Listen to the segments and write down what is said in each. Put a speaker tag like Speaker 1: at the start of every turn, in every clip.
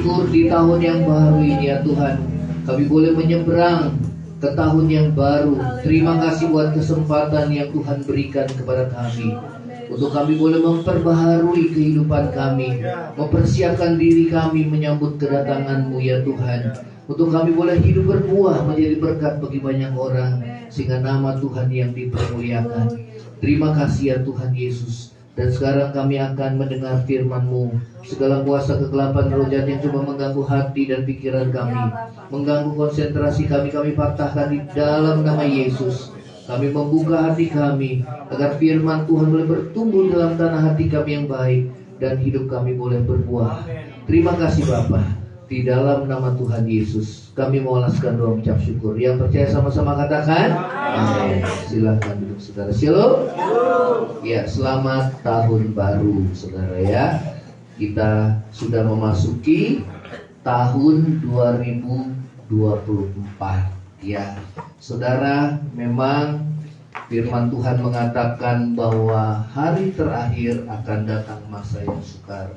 Speaker 1: syukur di tahun yang baru ini ya Tuhan, kami boleh menyeberang ke tahun yang baru. Terima kasih buat kesempatan yang Tuhan berikan kepada kami, untuk kami boleh memperbaharui kehidupan kami, mempersiapkan diri kami menyambut kedatangan-Mu ya Tuhan, untuk kami boleh hidup berbuah menjadi berkat bagi banyak orang, sehingga nama Tuhan yang dipermuliakan. Terima kasih ya Tuhan Yesus. Dan sekarang kami akan mendengar firman-Mu. Segala kuasa kegelapan roh jahat yang coba mengganggu hati dan pikiran kami, mengganggu konsentrasi kami, kami patahkan di dalam nama Yesus. Kami membuka hati kami agar firman Tuhan boleh bertumbuh dalam tanah hati kami yang baik, dan hidup kami boleh berbuah. Terima kasih Bapa. Di dalam nama Tuhan Yesus kami mengalaskan doa ucap syukur. Yang percaya sama-sama katakan amin. Silakan duduk saudara. Shalom. Ya, selamat tahun baru saudara ya. Kita sudah memasuki tahun 2024 ya. Saudara, memang firman Tuhan mengatakan bahwa hari terakhir akan datang masa yang sukar.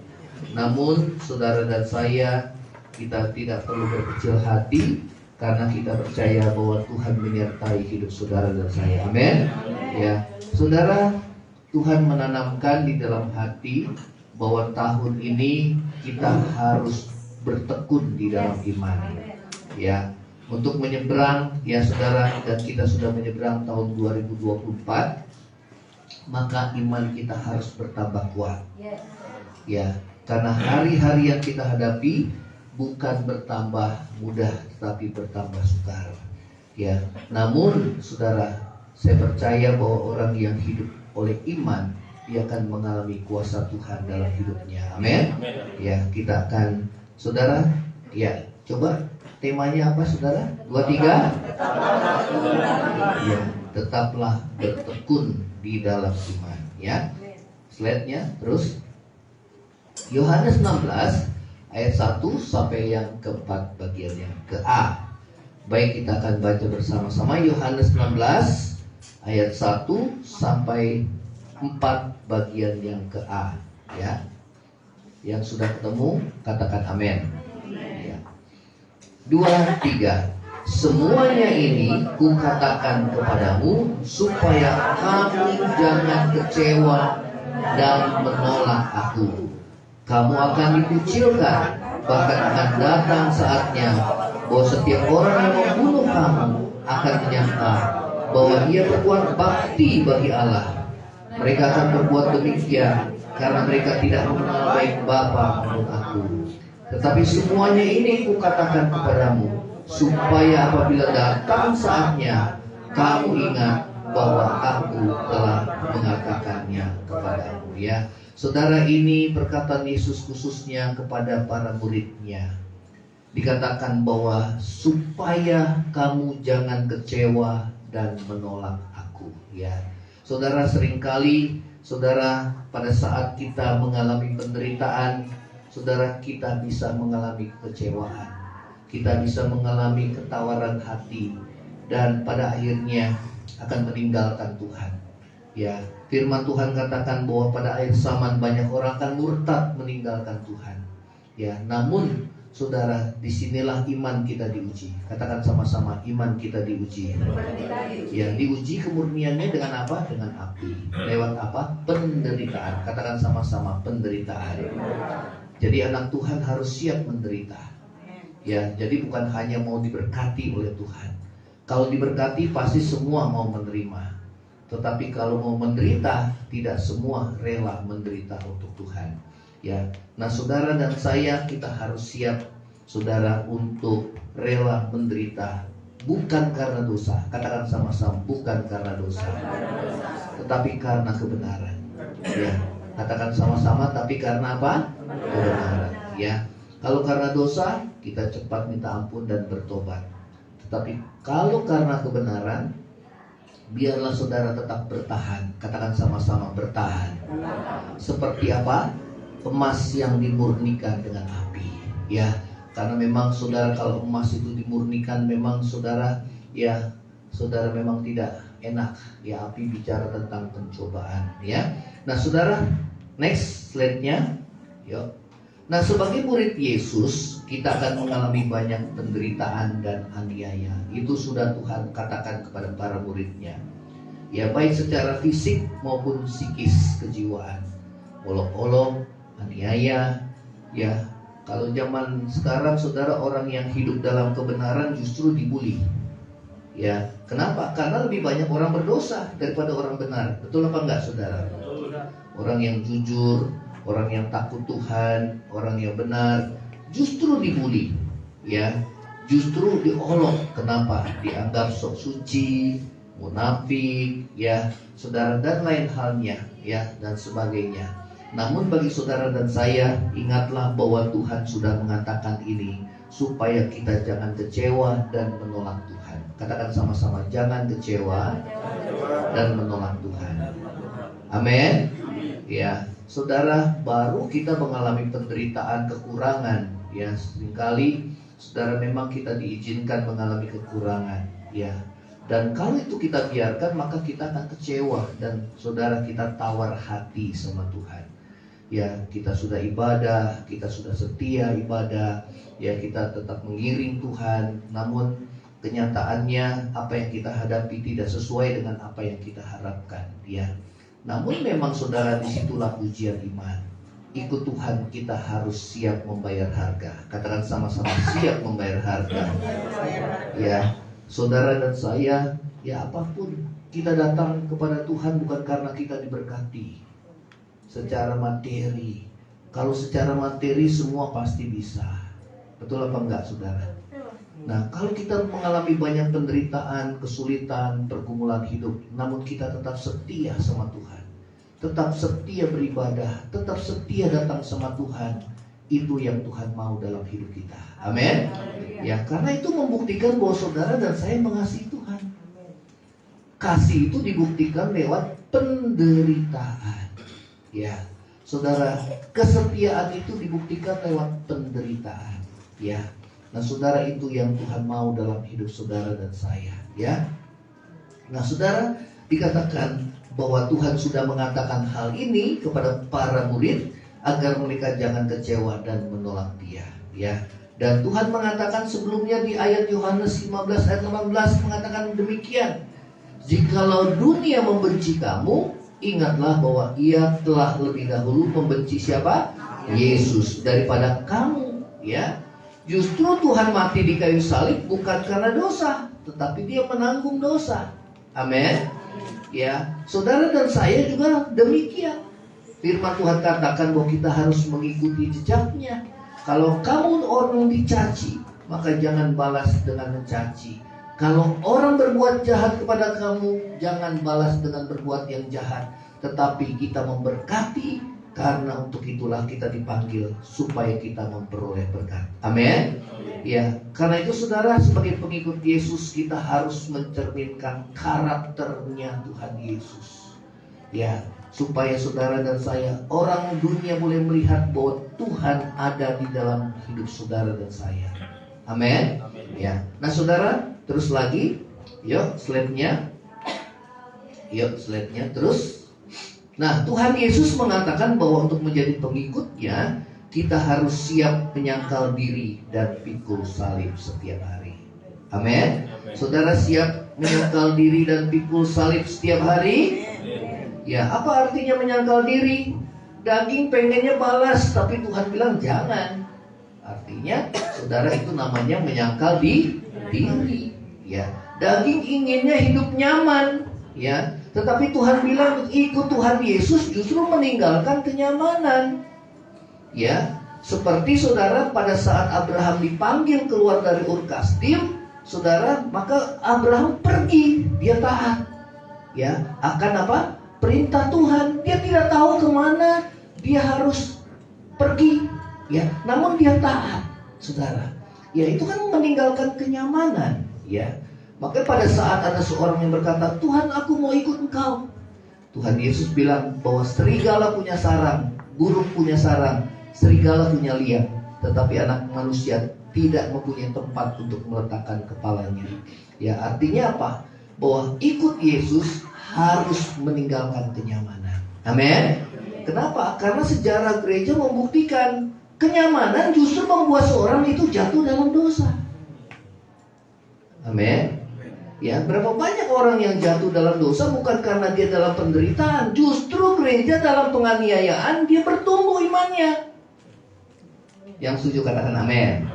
Speaker 1: Namun saudara dan saya, kita tidak perlu berkecil hati, karena kita percaya bahwa Tuhan menyertai hidup saudara dan saya. Amin. Ya, saudara, Tuhan menanamkan di dalam hati bahwa tahun ini kita harus bertekun di dalam iman. Ya, untuk menyeberang ya saudara, dan kita sudah menyeberang tahun 2024, maka iman kita harus bertambah kuat. Ya, karena hari-hari yang kita hadapi bukan bertambah mudah, tetapi bertambah sukar. Ya, namun saudara, saya percaya bahwa orang yang hidup oleh iman, dia akan mengalami kuasa Tuhan dalam hidupnya. Amin. Ya, kita akan, saudara, ya, coba temanya apa saudara? 23. Ya, tetaplah bertekun di dalam iman. Ya, slide-nya terus. Yohanes 16 ayat 1 sampai yang keempat bagian yang ke A. Baik, kita akan baca bersama-sama Yohanes 16 ayat 1 sampai 4 bagian yang ke A ya. Yang sudah ketemu katakan amin. Ya. 2, 3. Semuanya ini kukatakan kepadamu supaya kamu jangan kecewa dan menolak aku. Kamu akan dikucilkan, bahkan akan datang saatnya bahwa setiap orang yang membunuh kamu akan menyangka bahwa ia berbuat bakti bagi Allah. Mereka akan berbuat demikian karena mereka tidak mengenal baik Bapa menurut aku. Tetapi semuanya ini kukatakan kepadamu supaya apabila datang saatnya kamu ingat bahwa aku telah mengatakannya kepadamu ya. Saudara, ini perkataan Yesus khususnya kepada para muridnya. Dikatakan bahwa supaya kamu jangan kecewa dan menolak aku ya. Saudara, seringkali saudara, pada saat kita mengalami penderitaan, saudara, kita bisa mengalami kekecewaan, kita bisa mengalami ketawaran hati, dan pada akhirnya akan meninggalkan Tuhan ya. Firman Tuhan katakan bahwa pada akhir zaman banyak orang akan murtad meninggalkan Tuhan ya. Namun saudara, disinilah iman kita diuji. Katakan sama-sama, iman kita diuji ya. Diuji kemurniannya dengan apa? Dengan api. Lewat apa? Penderitaan. Katakan sama-sama, penderitaan. Jadi anak Tuhan harus siap menderita ya. Jadi bukan hanya mau diberkati oleh Tuhan. Kalau diberkati pasti semua mau menerima. Tetapi kalau mau menderita, tidak semua rela menderita untuk Tuhan ya. Nah saudara dan saya, kita harus siap saudara untuk rela menderita, bukan karena dosa. Katakan sama-sama, bukan karena dosa, tetapi karena kebenaran ya. Katakan sama-sama, tapi karena apa? Kebenaran ya. Kalau karena dosa, kita cepat minta ampun dan bertobat. Tetapi kalau karena kebenaran, biarlah saudara tetap bertahan. Katakan sama-sama, bertahan. Seperti apa? Emas yang dimurnikan dengan api ya. Karena memang saudara, kalau emas itu dimurnikan, memang saudara ya, saudara memang tidak enak ya, api bicara tentang pencobaan ya. Nah saudara, next slide-nya yuk. Nah, sebagai murid Yesus, kita akan mengalami banyak penderitaan dan aniaya. Itu sudah Tuhan katakan kepada para muridnya. Ya, baik secara fisik maupun psikis, kejiwaan. Olok-olok, aniaya. Ya, kalau zaman sekarang saudara, orang yang hidup dalam kebenaran justru dibully. Ya, kenapa? Karena lebih banyak orang berdosa daripada orang benar. Betul apa enggak, saudara? Orang yang jujur, orang yang takut Tuhan, orang yang benar, justru dibully. Ya, justru diolok. Kenapa? Dianggap sok suci, munafik, ya, saudara, dan lain halnya, ya, dan sebagainya. Namun bagi saudara dan saya, ingatlah bahwa Tuhan sudah mengatakan ini supaya kita jangan kecewa dan menolak Tuhan. Katakan sama-sama, jangan kecewa dan menolak Tuhan. Amin. Ya, saudara, baru kita mengalami penderitaan, kekurangan. Ya, seringkali saudara memang kita diizinkan mengalami kekurangan. Ya, dan kalau itu kita biarkan, maka kita akan kecewa dan saudara, kita tawar hati sama Tuhan. Ya, kita sudah ibadah, kita sudah setia ibadah, ya, kita tetap mengiring Tuhan, namun kenyataannya apa yang kita hadapi tidak sesuai dengan apa yang kita harapkan, ya. Namun memang saudara, disitulah ujian iman. Ikut Tuhan kita harus siap membayar harga. Katakan sama-sama, siap membayar harga. Ya, saudara dan saya, ya, apapun kita datang kepada Tuhan bukan karena kita diberkati secara materi. Kalau secara materi semua pasti bisa. Betul apa enggak, saudara? Nah, kalau kita mengalami banyak penderitaan, kesulitan, pergumulan hidup, namun kita tetap setia sama Tuhan, tetap setia beribadah, tetap setia datang sama Tuhan, itu yang Tuhan mau dalam hidup kita. Amin. Ya, karena itu membuktikan bahwa saudara dan saya mengasihi Tuhan. Kasih itu dibuktikan lewat penderitaan. Ya, saudara, kesetiaan itu dibuktikan lewat penderitaan. Ya. Nah, saudara, itu yang Tuhan mau dalam hidup saudara dan saya, ya. Nah, saudara, dikatakan bahwa Tuhan sudah mengatakan hal ini kepada para murid agar mereka jangan kecewa dan menolak Dia, ya. Dan Tuhan mengatakan sebelumnya di ayat Yohanes 15 ayat 18 mengatakan demikian. Jikalau dunia membenci kamu, ingatlah bahwa Ia telah lebih dahulu membenci siapa? Yesus daripada kamu, ya. Justru Tuhan mati di kayu salib bukan karena dosa, tetapi Dia menanggung dosa. Amin. Ya, saudara dan saya juga demikian. Firman Tuhan katakan bahwa kita harus mengikuti jejaknya. Kalau kamu orang dicaci, maka jangan balas dengan mencaci. Kalau orang berbuat jahat kepada kamu, jangan balas dengan berbuat yang jahat, tetapi kita memberkati. Karena untuk itulah kita dipanggil supaya kita memperoleh berkat. Amin. Ya, karena itu saudara, sebagai pengikut Yesus kita harus mencerminkan karakternya Tuhan Yesus. Ya, supaya saudara dan saya, orang dunia boleh melihat bahwa Tuhan ada di dalam hidup saudara dan saya. Amin. Ya. Nah, saudara, terus lagi. Yuk, slide-nya. Yuk, slide-nya terus. Nah, Tuhan Yesus mengatakan bahwa untuk menjadi pengikutnya, kita harus siap menyangkal diri dan pikul salib setiap hari. Amin. Saudara siap menyangkal diri dan pikul salib setiap hari? Ya, apa artinya menyangkal diri? Daging pengennya balas, tapi Tuhan bilang jangan. Artinya, saudara, itu namanya menyangkal diri. Ya, daging inginnya hidup nyaman, ya. Tetapi Tuhan bilang ikut Tuhan Yesus justru meninggalkan kenyamanan. Ya, seperti saudara pada saat Abraham dipanggil keluar dari Ur Kasdim, saudara, maka Abraham pergi, dia taat. Ya, akan apa? Perintah Tuhan. Dia tidak tahu kemana dia harus pergi. Ya, namun dia taat, saudara. Ya, itu kan meninggalkan kenyamanan. Ya. Maka pada saat ada seorang yang berkata, Tuhan, aku mau ikut Engkau. Tuhan Yesus bilang bahwa serigala punya sarang, burung punya sarang, serigala punya liang, tetapi anak manusia tidak mempunyai tempat untuk meletakkan kepalanya. Ya, artinya apa? Bahwa ikut Yesus harus meninggalkan kenyamanan. Amin. Kenapa? Karena sejarah gereja membuktikan Kenyamanan justru membuat seorang itu jatuh dalam dosa. Amin. Ya, berapa banyak orang yang jatuh dalam dosa bukan karena dia dalam penderitaan, justru gereja dalam penganiayaan dia bertumbuh imannya. Yang setuju katakan amin.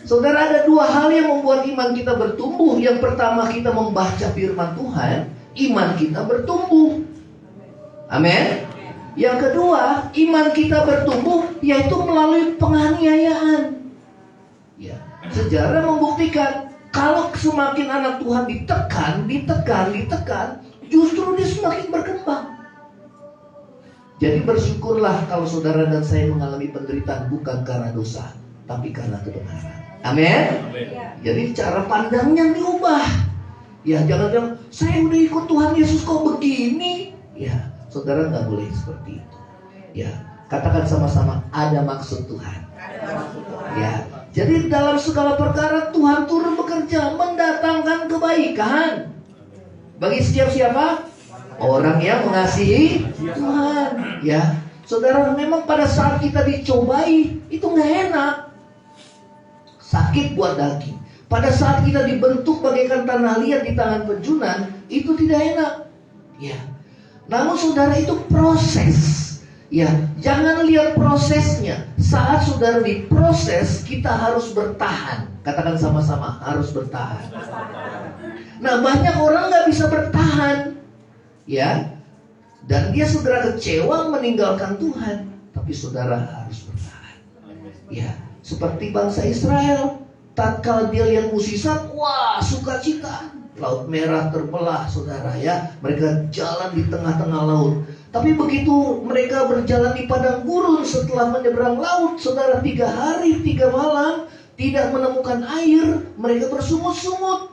Speaker 1: Saudara, ada dua hal yang membuat iman kita bertumbuh. Yang pertama, kita membaca firman Tuhan, iman kita bertumbuh. Amin. Yang kedua, iman kita bertumbuh yaitu melalui penganiayaan. Ya, sejarah membuktikan kalau semakin anak Tuhan ditekan, justru dia semakin berkembang. Jadi bersyukurlah kalau saudara dan saya mengalami penderitaan bukan karena dosa, tapi karena kebenaran. Amin. Jadi cara pandangnya diubah. Ya, jangan saya udah ikut Tuhan Yesus kok begini. Ya, saudara nggak boleh seperti itu. Ya, katakan sama-sama, ada maksud Tuhan. Ya, jadi dalam segala perkara Tuhan turut bekerja mendatangkan kebaikan bagi setiap siapa? Orang yang mengasihi Tuhan. Ya, saudara, memang pada saat kita dicobai itu nggak enak, sakit buat daging. Pada saat kita dibentuk bagaikan tanah liat di tangan penjunan, itu tidak enak. Ya, namun saudara, itu proses. Ya, jangan lihat prosesnya. Saat saudara diproses, kita harus bertahan. Katakan sama-sama, harus bertahan. Nah, banyak orang nggak bisa bertahan, ya, dan dia segera kecewa meninggalkan Tuhan. Tapi saudara harus bertahan. Ya, seperti bangsa Israel, tatkala dia lihat mukjizat, wah, sukacita. Laut Merah terbelah, saudara, ya. Mereka jalan di tengah-tengah laut. Tapi begitu mereka berjalan di padang gurun setelah menyeberang laut, saudara, 3 hari 3 malam tidak menemukan air, mereka bersungut-sungut.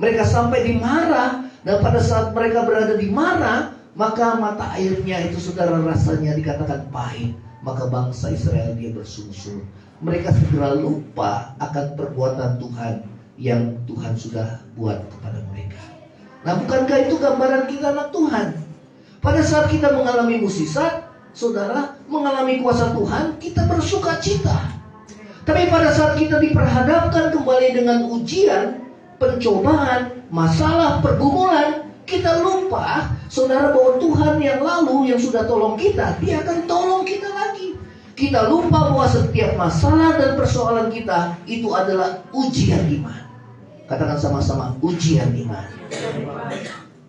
Speaker 1: Mereka sampai di Mara, dan pada saat mereka berada di Mara, maka mata airnya itu, saudara, rasanya dikatakan pahit. Maka bangsa Israel dia bersungut-sungut. Mereka segera lupa akan perbuatan Tuhan yang Tuhan sudah buat kepada mereka. Nah, bukankah itu gambaran kita anak Tuhan? Pada saat kita mengalami mukjizat, saudara, mengalami kuasa Tuhan, kita bersuka cita. Tapi pada saat kita diperhadapkan kembali dengan ujian, pencobaan, masalah, pergumulan, kita lupa, saudara, bahwa Tuhan yang lalu yang sudah tolong kita, dia akan tolong kita lagi. Kita lupa bahwa setiap masalah dan persoalan kita itu adalah ujian iman. Katakan sama-sama, ujian iman.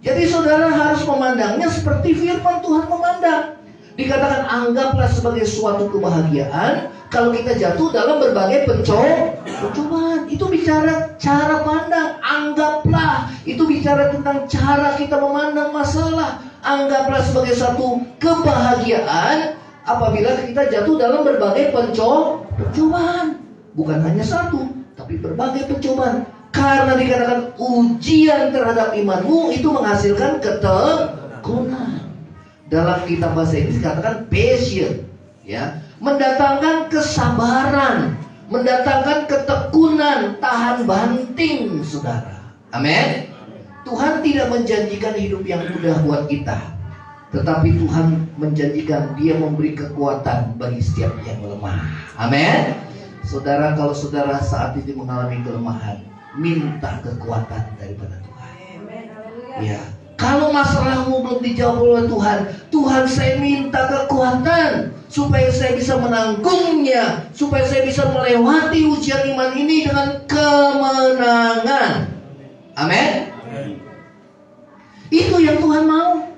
Speaker 1: Jadi saudara harus memandangnya seperti firman Tuhan memandang. Dikatakan anggaplah sebagai suatu kebahagiaan kalau kita jatuh dalam berbagai pencobaan. Itu bicara cara pandang. Anggaplah, itu bicara tentang cara kita memandang masalah. Anggaplah sebagai satu kebahagiaan apabila kita jatuh dalam berbagai pencobaan. Bukan hanya satu, tapi berbagai pencobaan. Karena dikatakan ujian terhadap imanmu itu menghasilkan ketekunan. Dalam kitab bahasa Inggris dikatakan passion, ya, mendatangkan kesabaran, mendatangkan ketekunan, tahan banting, saudara. Amin. Tuhan tidak menjanjikan hidup yang mudah buat kita, tetapi Tuhan menjanjikan Dia memberi kekuatan bagi setiap yang lemah. Amin. Saudara, kalau saudara saat ini mengalami kelemahan, minta kekuatan daripada Tuhan. Ya, kalau masalahmu belum dijawab oleh Tuhan, Tuhan, saya minta kekuatan supaya saya bisa menanggungnya, supaya saya bisa melewati ujian iman ini dengan kemenangan. Amin. Itu yang Tuhan mau.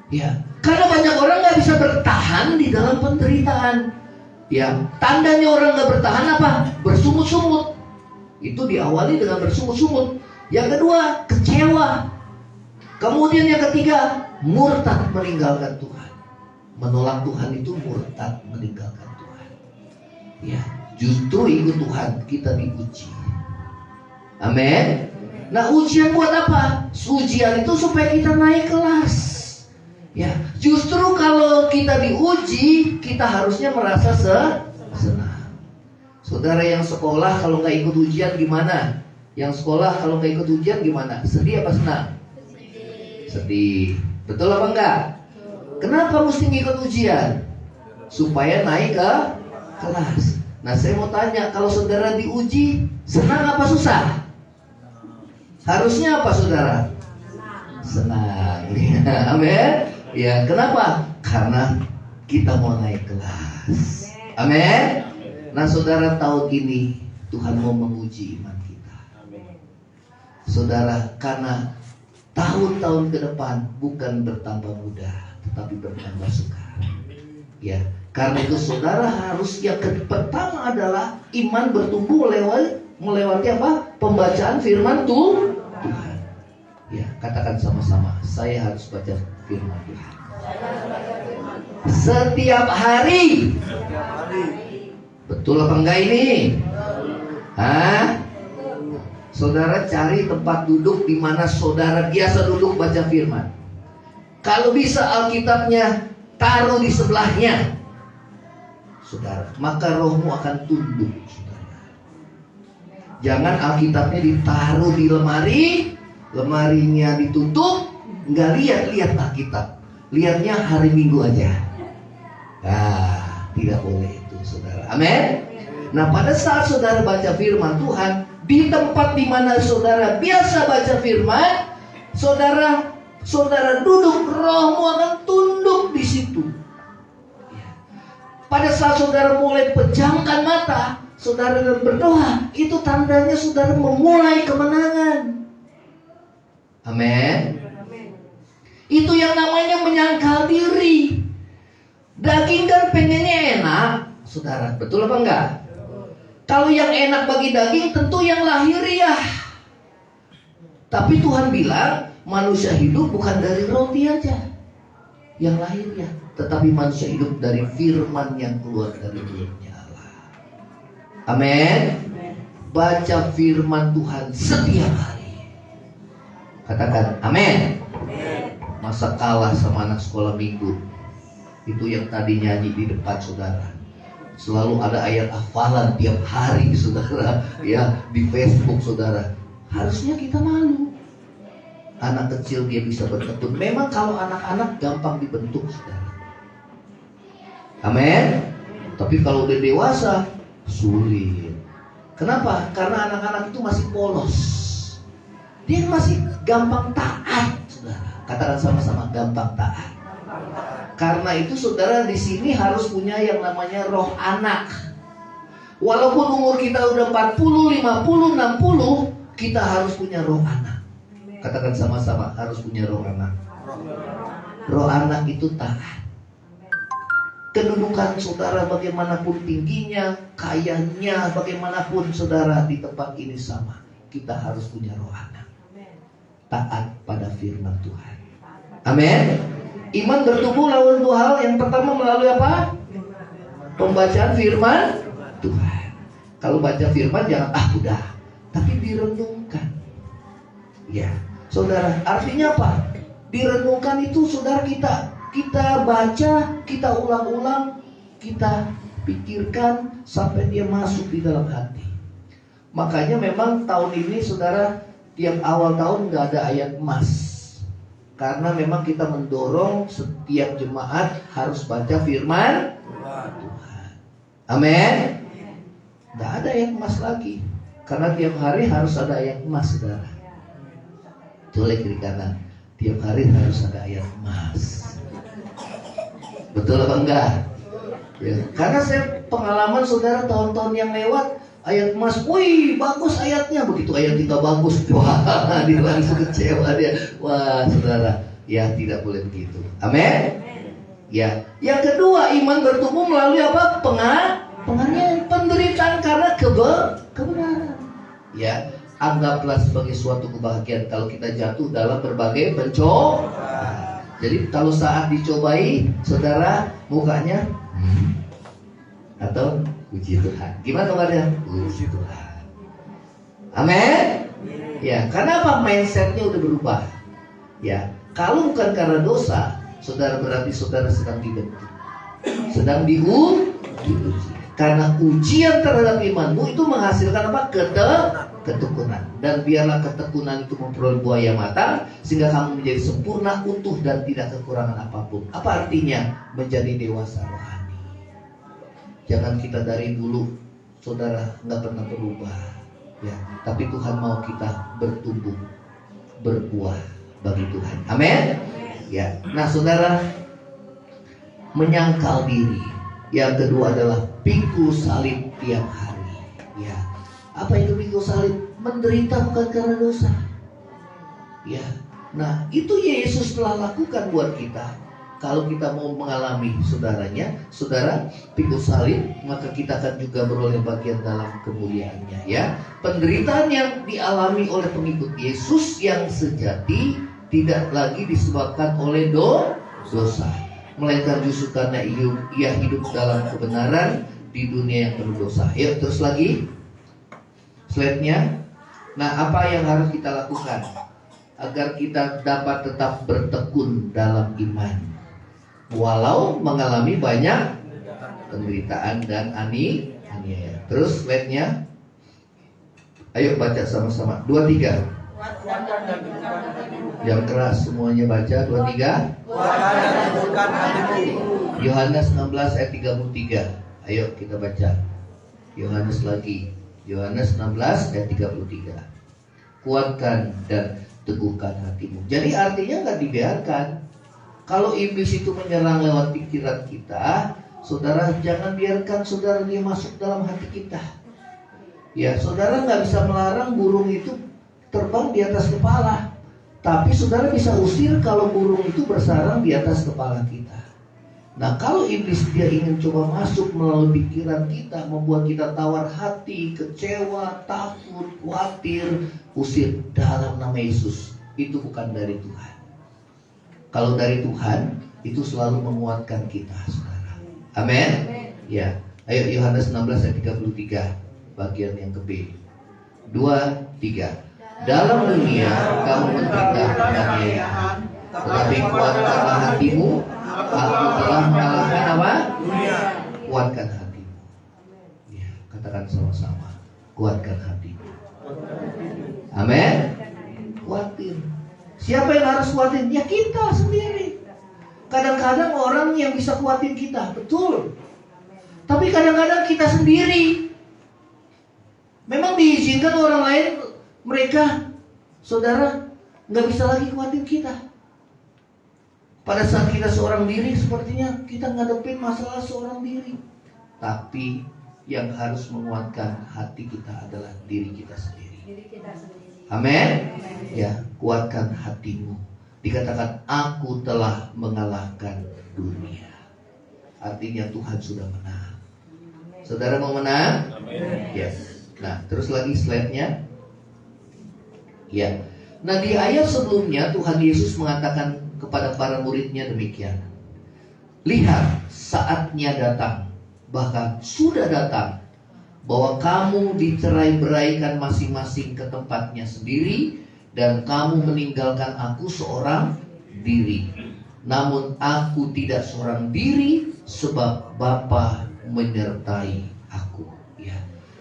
Speaker 1: Ya, karena banyak orang nggak bisa bertahan di dalam penderitaan. Ya, tandanya orang nggak bertahan apa? Bersungut-sungut. Itu diawali dengan bersungut-sungut. Yang kedua, kecewa. Kemudian yang ketiga, murtad meninggalkan Tuhan. Menolak Tuhan itu murtad meninggalkan Tuhan. Ya, justru ikut Tuhan kita diuji. Amin. Nah, ujian buat apa? Ujian itu supaya kita naik kelas. Ya, justru kalau kita diuji, kita harusnya merasa senang. Saudara yang sekolah kalau nggak ikut ujian gimana? Yang sekolah kalau nggak ikut ujian gimana? Sedih apa senang? Sedih. Betul apa enggak? Kenapa mesti ngikut ujian? supaya naik ke kelas. Nah, saya mau tanya, kalau saudara diuji, senang apa susah? Harusnya apa, saudara? Senang. Amin. Ya, kenapa? Karena kita mau naik kelas. Amin. Nah, saudara, tahun ini Tuhan mau menguji iman kita. Saudara, karena tahun-tahun ke depan bukan bertambah mudah, tetapi bertambah sukar. Ya, karena itu saudara harus yang pertama adalah iman bertumbuh melewati apa? Pembacaan firman Tuhan. Ya, katakan sama-sama, saya harus baca firman Tuhan. Setiap hari. Betul apa enggak ini? Hah? Saudara cari tempat duduk di mana saudara biasa duduk baca firman. Kalau bisa Alkitabnya taruh di sebelahnya, saudara, maka rohmu akan tunduk, saudara. Jangan Alkitabnya ditaruh di lemari, lemarinya ditutup, nggak lihat Alkitab, lihatnya hari Minggu aja. Nah, tidak boleh itu, saudara. Amin. Nah, pada saat saudara baca firman Tuhan di tempat di mana saudara biasa baca firman, saudara duduk, rohmu akan tunduk di situ. Pada saat saudara mulai pejamkan mata, saudara berdoa, itu tandanya saudara memulai kemenangan. Amin. Itu yang namanya menyangkal diri. Daging kan pengennya enak, saudara. Betul apa enggak? Kalau yang enak bagi daging tentu yang lahiriah. Tapi Tuhan bilang manusia hidup bukan dari roti aja yang lahiriah, tetapi manusia hidup dari firman yang keluar dari mulutnya Allah. Amin. Baca firman Tuhan setiap hari. Katakan amin. Masa kalah sama anak sekolah minggu itu yang tadi nyanyi di depan saudara. Selalu ada ayat hafalan tiap hari, saudara, ya, di Facebook, saudara. Harusnya kita malu. Anak kecil dia bisa bertekun. Memang kalau anak-anak gampang dibentuk, saudara. Amin. Tapi kalau udah dewasa sulit. Kenapa? Karena anak-anak itu masih polos. Dia masih gampang taat, saudara. Katakan sama-sama, gampang taat. Karena itu saudara di sini harus punya yang namanya roh anak. Walaupun umur kita udah 40, 50, 60, kita harus punya roh anak. Katakan sama-sama, harus punya roh anak. Roh anak itu taat. Kedudukan saudara bagaimanapun tingginya, kayanya bagaimanapun saudara di tempat ini sama. Kita harus punya roh anak. Taat pada firman Tuhan. Amin. Iman bertumbuh lawan dua hal. Yang pertama melalui apa? Pembacaan firman Tuhan. Kalau baca firman jangan udah, tapi direnungkan. Ya, saudara, artinya apa? Direnungkan itu saudara kita baca, kita ulang-ulang, kita pikirkan sampai dia masuk di dalam hati. Makanya memang tahun ini saudara, tiap awal tahun nggak ada ayat emas. Karena memang kita mendorong setiap jemaat harus baca firman Tuhan. Amin. Tidak ada ayat emas lagi. Karena tiap hari harus ada ayat emas, saudara. Toleh kiri kanan. Tiap hari harus ada ayat emas. Betul apa enggak? Ya. Karena saya pengalaman saudara tahun-tahun yang lewat, ayat emas, wih bagus ayatnya. Begitu ayat kita bagus, wah dia langsung kecewa dia. Wah saudara, ya tidak boleh begitu. Amin. Ya, yang kedua iman bertumbuh melalui apa? Penganiayaan, penderitaan karena kebenaran. Ya, anggaplah sebagai suatu kebahagiaan kalau kita jatuh dalam berbagai pencobaan. Jadi kalau saat dicobai, saudara mukanya atau puji Tuhan. Gimana kabarnya? Puji Tuhan. Amin. Ya, karena apa? Mindsetnya udah berubah. Ya, kalau bukan karena dosa, saudara berarti saudara sedang dibentuk, sedang diuji. Karena ujian terhadap imanmu itu menghasilkan apa? Ketekunan. Dan biarlah ketekunan itu memperoleh buah yang matang, sehingga kamu menjadi sempurna, utuh dan tidak kekurangan apapun. Apa artinya menjadi dewasa rohani? Jangan kita dari dulu, saudara, nggak pernah berubah, ya. Tapi Tuhan mau kita bertumbuh, berbuah bagi Tuhan. Amin. Ya. Nah, saudara, menyangkal diri. Yang kedua adalah pikul salib tiap hari. Ya. Apa itu pikul salib? Menderita bukan karena dosa. Ya. Nah, itu Yesus telah lakukan buat kita. Kalau kita mau mengalami saudara pikul salib, maka kita akan juga beroleh bagian dalam kemuliaannya, ya. Penderitaan yang dialami oleh pengikut Yesus yang sejati tidak lagi disebabkan oleh dosa, melainkan justru karena ia hidup dalam kebenaran di dunia yang penuh dosa. Yuk, terus lagi slide-nya. Nah, apa yang harus kita lakukan agar kita dapat tetap bertekun dalam iman walau mengalami banyak penderitaan dan aniaya? Terus slide-nya. Ayo baca sama-sama. 2-3. Yang keras semuanya baca. 2-3. Yohanes 16 ayat 33. Ayo kita baca. Yohanes lagi. Yohanes 16 ayat 33. Kuatkan dan teguhkan hatimu. Jadi artinya nggak dibiarkan. Kalau iblis itu menyerang lewat pikiran kita, saudara, jangan biarkan saudara dia masuk dalam hati kita. Ya, saudara nggak bisa melarang burung itu terbang di atas kepala, tapi saudara bisa usir kalau burung itu bersarang di atas kepala kita. Nah, kalau iblis dia ingin coba masuk melalui pikiran kita, membuat kita tawar hati, kecewa, takut, khawatir, usir dalam nama Yesus. Itu bukan dari Tuhan. Kalau dari Tuhan, itu selalu menguatkan kita, saudara. Amin. Ya. Ayo Yohanes 16 ayat 33, bagian yang ke B. 2-3. Dalam dunia kamu menderita penganiayaan, tetapi kuatkanlah hatimu. Aku telah mengalahkan apa? Dunia. Kuatkan hatimu. Ya, katakan sama-sama. Kuatkan hatimu. Amin. Kuatin. Siapa yang harus kuatin? Ya kita sendiri. Kadang-kadang orang yang bisa kuatin kita, betul. Tapi kadang-kadang kita sendiri. Memang diizinkan orang lain, mereka, saudara, nggak bisa lagi kuatin kita. Pada saat kita seorang diri, sepertinya kita ngadepin masalah seorang diri. Tapi yang harus menguatkan hati kita adalah diri kita sendiri. Amin. Ya, kuatkan hatimu. Dikatakan aku telah mengalahkan dunia. Artinya Tuhan sudah menang. Saudara mau menang? Amin. Yes. Nah, terus lagi slide-nya. Ya. Nah, di ayat sebelumnya Tuhan Yesus mengatakan kepada para muridnya demikian. Lihat, saatnya datang, bahkan sudah datang, bahwa kamu dicerai-beraikan masing-masing ke tempatnya sendiri, dan kamu meninggalkan aku seorang diri. Namun aku tidak seorang diri, sebab Bapa menyertai aku. Ya.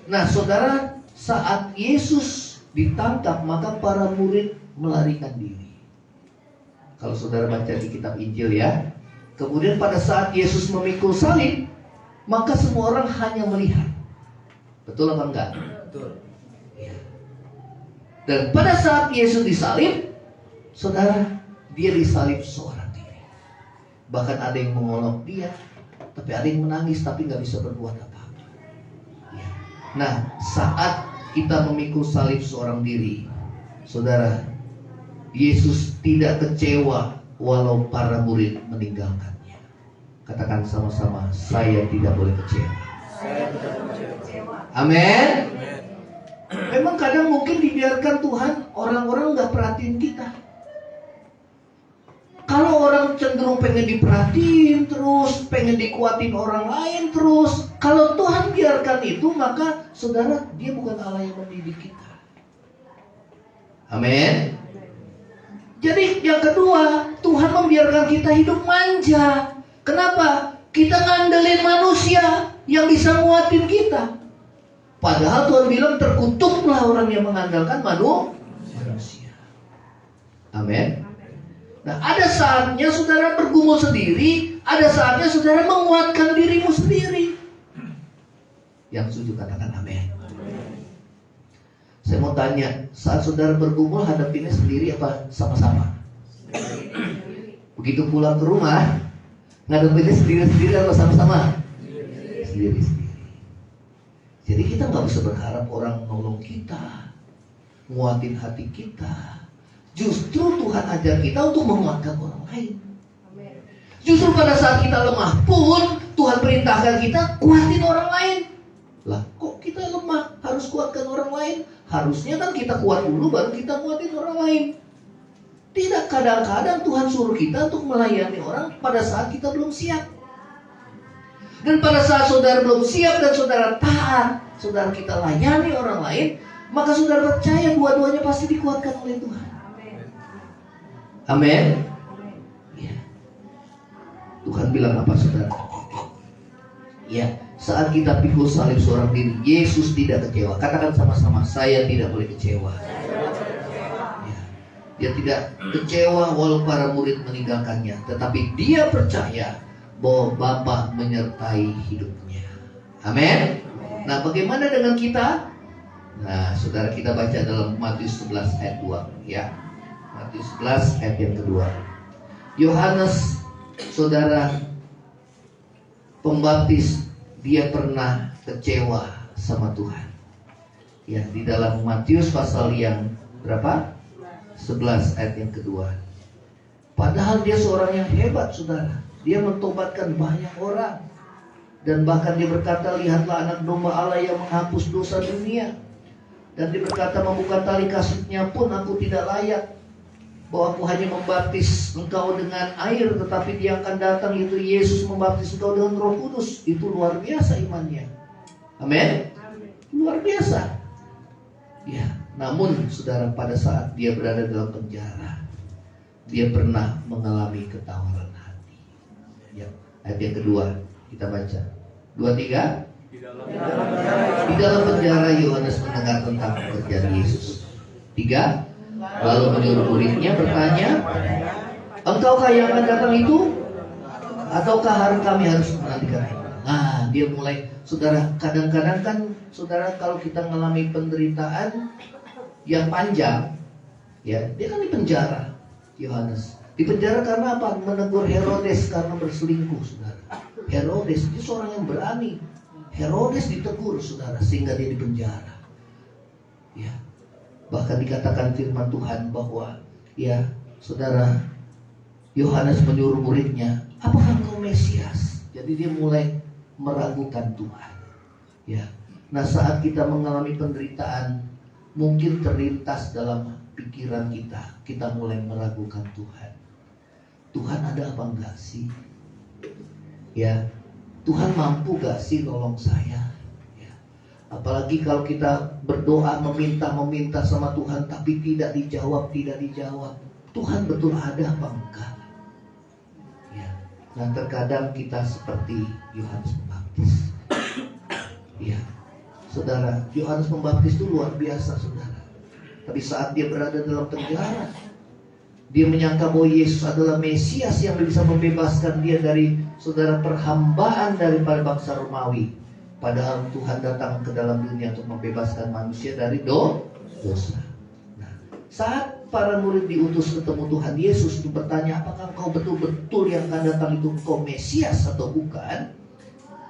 Speaker 1: Nah, saudara, saat Yesus ditangkap, maka para murid melarikan diri. Kalau saudara baca di kitab Injil, ya. Kemudian pada saat Yesus memikul salib, maka semua orang hanya melihat. Betul apa enggak? Betul. Ya. Dan pada saat Yesus disalib, saudara, dia disalib seorang diri. Bahkan ada yang mengolok dia, tapi ada yang menangis tapi nggak bisa berbuat apa-apa. Ya. Nah, saat kita memikul salib seorang diri, saudara, Yesus tidak kecewa walau para murid meninggalkannya. Katakan sama-sama, saya tidak boleh kecewa. Saya tidak boleh kecewa. Amin. Memang kadang mungkin dibiarkan Tuhan, orang-orang nggak perhatiin kita. Kalau orang cenderung pengen diperhatiin terus, pengen dikuatin orang lain terus, kalau Tuhan biarkan itu, maka saudara, dia bukan Allah yang mendidik kita. Amin. Jadi yang kedua, Tuhan membiarkan kita hidup manja. Kenapa? Kita ngandelin manusia yang bisa nguatin kita. Padahal Tuhan bilang terkutuklah orang yang mengandalkan manusia. Amin. Nah, ada saatnya saudara bergumul sendiri, ada saatnya saudara menguatkan dirimu sendiri. Yang setuju katakan amin. Saya mau tanya, saat saudara bergumul hadapinnya sendiri apa sama-sama? Begitu pulang ke rumah, ngadepinnya sendiri-sendiri atau sama-sama? Sendiri-sendiri. Jadi kita nggak bisa berharap orang nolong kita, nguatin hati kita. Justru Tuhan ajar kita untuk menguatkan orang lain. Justru pada saat kita lemah pun Tuhan perintahkan kita kuatin orang lain. Lah kok kita lemah harus kuatkan orang lain? Harusnya kan kita kuat dulu baru kita kuatin orang lain. Tidak, kadang-kadang Tuhan suruh kita untuk melayani orang pada saat kita belum siap. Dan pada saat saudara belum siap dan saudara taat, saudara kita layani orang lain, maka saudara percaya dua-duanya pasti dikuatkan oleh Tuhan. Amin. Ya. Tuhan bilang apa saudara? Ya, saat kita pikul salib seorang diri, Yesus tidak kecewa. Katakan sama-sama, saya tidak boleh kecewa. Ya. Dia tidak kecewa walau para murid meninggalkannya, tetapi dia percaya bahwa Bapa menyertai hidupnya. Amin. Nah, bagaimana dengan kita? Nah, saudara, kita baca dalam Matius 11 ayat 2 ya. Matius 11 ayat yang kedua. Yohanes, saudara pembaptis, dia pernah kecewa sama Tuhan. Ya, di dalam Matius pasal yang berapa? 11 ayat yang kedua. Padahal dia seorang yang hebat, saudara. Dia mentobatkan banyak orang. Dan bahkan dia berkata, lihatlah anak domba Allah yang menghapus dosa dunia. Dan dia berkata, membuka tali kasutnya pun aku tidak layak, bahwa aku hanya membaptis engkau dengan air, tetapi dia akan datang, yaitu Yesus, membaptis engkau dengan Roh Kudus. Itu luar biasa imannya. Amin. Luar biasa. Ya, namun saudara, pada saat dia berada dalam penjara, dia pernah mengalami ketawaran hati. Ya, ayat yang kedua kita baca 2-3. Di dalam penjara Yohanes mendengar tentang pekerjaan Yesus. 3. Lalu menyuruh muridnya bertanya, engkaukah yang akan datang itu? Ataukah kami harus menantikan? Nah, dia mulai, saudara, kadang-kadang kan, saudara, kalau kita mengalami penderitaan yang panjang, ya, dia kan di penjara, Yohanes. Di penjara karena apa? Menegur Herodes karena berselingkuh, saudara. Herodes, dia seorang yang berani. Herodes ditegur, saudara, sehingga dia di penjara. Ya. Bahkan dikatakan firman Tuhan bahwa, ya, saudara, Yohanes menyuruh muridnya, apakah engkau Mesias? Jadi dia mulai meragukan Tuhan. Ya. Nah, saat kita mengalami penderitaan, mungkin terlintas dalam pikiran kita mulai meragukan Tuhan. Tuhan ada apa enggak sih? Ya, Tuhan mampu gak sih nolong saya? Ya. Apalagi kalau kita berdoa meminta sama Tuhan tapi tidak dijawab. Tuhan betul ada apa enggak? Ya. Dan terkadang kita seperti Yohanes Pembaptis. Ya. Saudara, Yohanes Pembaptis itu luar biasa, saudara. Tapi saat dia berada dalam penjara, dia menyangka bahwa Yesus adalah Mesias yang bisa membebaskan dia dari, saudara, perhambaan daripada bangsa Romawi. Padahal Tuhan datang ke dalam dunia untuk membebaskan manusia dari dosa. Nah, saat para murid diutus ketemu Tuhan Yesus untuk bertanya, apakah engkau betul-betul yang akan datang itu engkau Mesias atau bukan?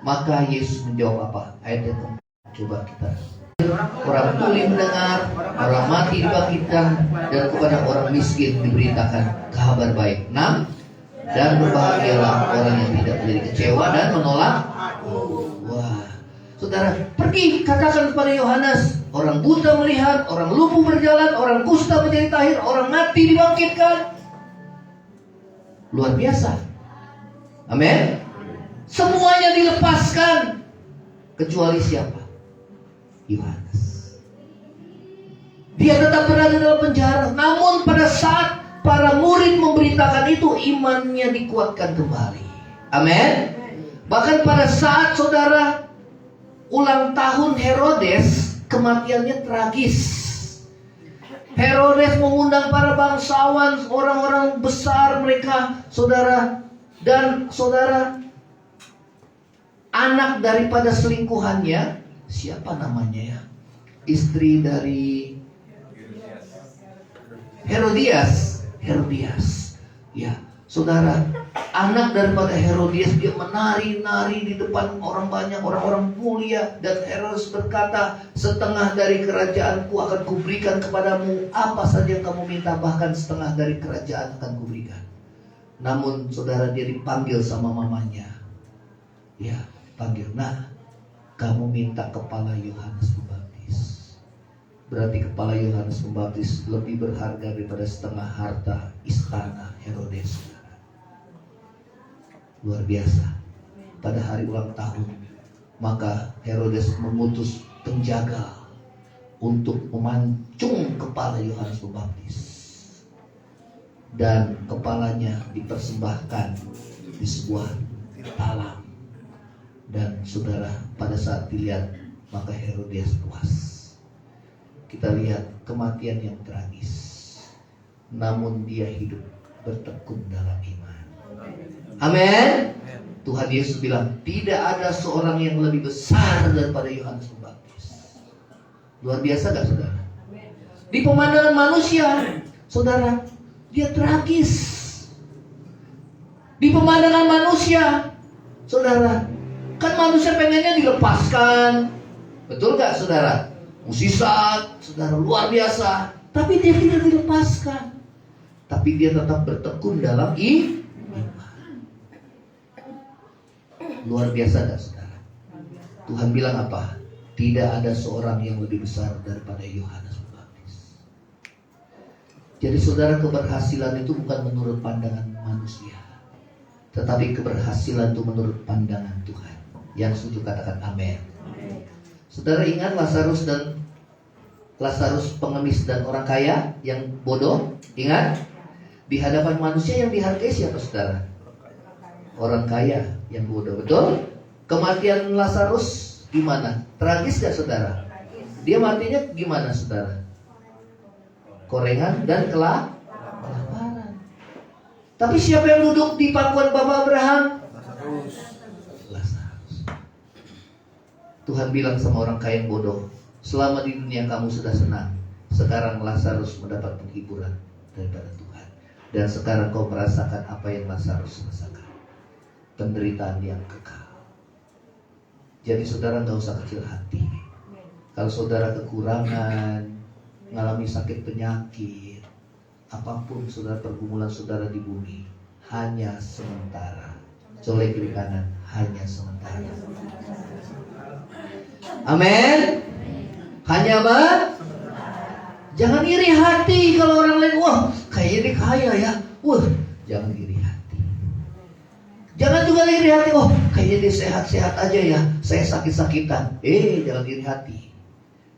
Speaker 1: Maka Yesus menjawab apa? Ayat yang keempat. Coba kita. Orang tuli mendengar, orang mati dibangkitkan, dan kepada orang miskin diberitakan kabar baik. 6. Dan berbahagialah orang yang tidak menjadi kecewa dan menolak. Wah, saudara, pergi katakan kepada Yohanes, orang buta melihat, orang lumpuh berjalan, orang kusta menjadi tahir, orang mati dibangkitkan. Luar biasa. Amin. Semuanya dilepaskan kecuali siapa? Yohanes. Dia tetap berada dalam penjara. Namun pada saat para murid memberitakan itu, imannya dikuatkan kembali. Amin. Bahkan pada saat, saudara, ulang tahun Herodes, kematiannya tragis. Herodes mengundang para bangsawan, orang-orang besar mereka, saudara, dan saudara, anak daripada selingkuhannya siapa namanya ya? Istri dari Herodias. Ya, saudara, anak daripada Herodias, dia menari-nari di depan orang banyak, orang-orang mulia. Dan Herodes berkata, setengah dari kerajaanku akan kuberikan kepadamu. Apa saja yang kamu minta, bahkan setengah dari kerajaan akan kuberikan. Namun saudara, dia dipanggil sama mamanya. Ya, panggil, nah, kamu minta kepala Yohanes Pembaptis. Berarti kepala Yohanes Pembaptis lebih berharga daripada setengah harta istana Herodes. Luar biasa. Pada hari ulang tahun, maka Herodes mengutus penjaga untuk memancung kepala Yohanes Pembaptis. Dan kepalanya dipersembahkan di sebuah talam. Dan saudara, pada saat dilihat, maka Herodias puas. Kita lihat kematian yang tragis, namun dia hidup bertekun dalam iman. Amin. Tuhan Yesus bilang, tidak ada seorang yang lebih besar daripada Yohanes Pembaptis. Luar biasa gak saudara? Di pemandangan manusia, saudara, dia tragis. Di pemandangan manusia, saudara, kan manusia pengennya dilepaskan. Betul gak saudara? Musisat, saudara, luar biasa. Tapi dia tidak dilepaskan. Tapi dia tetap bertekun dalam iman. Luar biasa gak saudara? Tuhan bilang apa? Tidak ada seorang yang lebih besar daripada Yohanes Pembaptis. Jadi saudara, keberhasilan itu bukan menurut pandangan manusia, tetapi keberhasilan itu menurut pandangan Tuhan. Yang setuju katakan amin. Saudara ingat Lazarus pengemis dan orang kaya yang bodoh? Ingat? Di hadapan manusia yang dihargai siapa saudara? Orang kaya yang bodoh, betul? Kematian Lazarus gimana? Tragis gak saudara? Dia matinya gimana saudara? Korengan dan kelaparan. Tapi siapa yang duduk di pangkuan Bapak Abraham? Lazarus. Tuhan bilang sama orang kaya yang bodoh, selama di dunia kamu sudah senang, sekarang Lazarus mendapat penghiburan daripada Tuhan. Dan sekarang kau merasakan apa yang Lazarus rasakan, penderitaan yang kekal. Jadi saudara gak usah kecil hati. Kalau saudara kekurangan, mengalami sakit penyakit, apapun saudara, pergumulan saudara di bumi, hanya sementara. Colek kiri kanan, hanya sementara. Amin. Hanya apa? Jangan iri hati kalau orang lain, wah kayaknya dia kaya ya. Wah, jangan iri hati. Jangan juga iri hati, oh kayaknya dia sehat-sehat aja ya, saya sakit-sakitan. Jangan iri hati.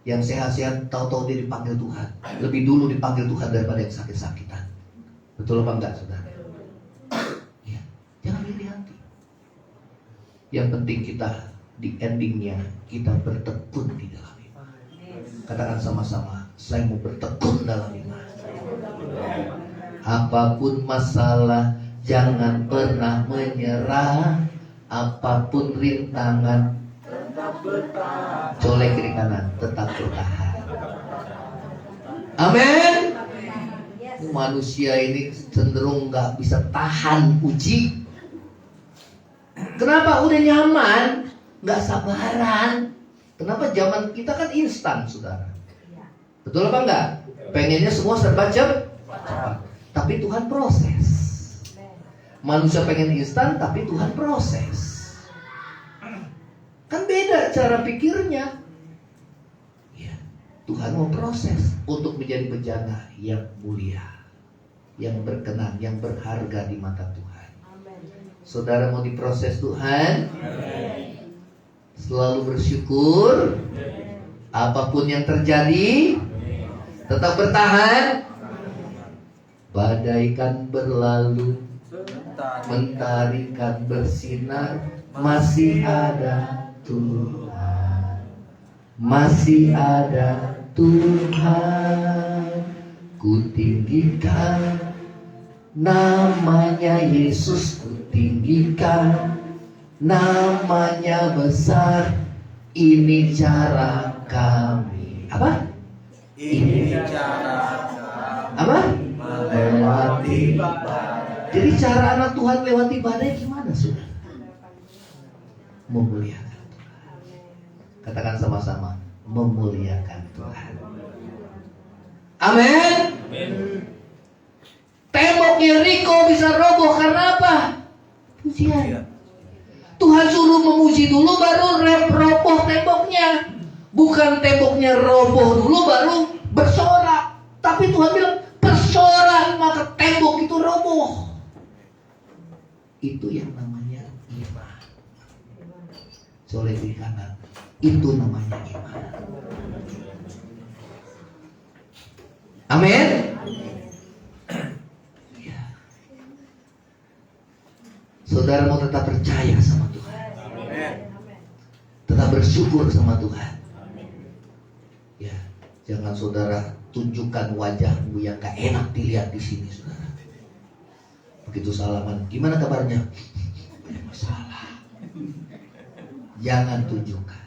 Speaker 1: Yang sehat-sehat tahu-tahu dia dipanggil Tuhan. Lebih dulu dipanggil Tuhan daripada yang sakit-sakitan. Betul apa enggak saudara? Ya, jangan iri hati. Yang penting kita di endingnya kita bertekun di dalam iman. Katakan sama-sama, saya mau bertekun dalam iman. Apapun masalah, jangan pernah menyerah. Apapun rintangan, tetap bertahan. Colek kiri kanan, tetap bertahan. Amin. Manusia ini cenderung gak bisa tahan uji. Kenapa? Udah nyaman, gak sabaran. Kenapa? Zaman kita kan instan, saudara. Betul apa enggak? Pengennya semua serba cepat. Tapi Tuhan proses. Manusia pengen instan, tapi Tuhan proses. Kan beda cara pikirnya. Ya, Tuhan mau proses untuk menjadi bejana yang mulia, yang berkenan, yang berharga di mata Tuhan. Saudara mau diproses Tuhan? Selalu bersyukur. Apapun yang terjadi, tetap bertahan. Badai kan berlalu, mentari kan bersinar, masih ada Tuhan, masih ada Tuhan. Ku tinggikan namanya Yesus, ku tinggikan namanya besar. Ini cara kami. Apa?
Speaker 2: Ini cara
Speaker 1: Apa?
Speaker 2: melewati badai.
Speaker 1: Jadi cara anak Tuhan lewati badai gimana, saudara? Memuliakan Tuhan. Katakan sama-sama, memuliakan Tuhan. Amin. Tembok Yeriko bisa roboh karena apa? Pujian. Tuhan suruh memuji dulu baru roboh temboknya. Bukan temboknya roboh dulu baru bersorak. Tapi Tuhan bilang bersorak maka tembok itu roboh. Itu yang namanya iman. Soleh di kanan. Itu namanya iman. Amin. Ya. Saudara mau tetap percaya sama Tuhan. Tetap bersyukur sama Tuhan. Ya, jangan saudara tunjukkan wajahmu yang gak enak dilihat di sini, saudara. Begitu salaman, gimana kabarnya? Banyak masalah. Jangan tunjukkan.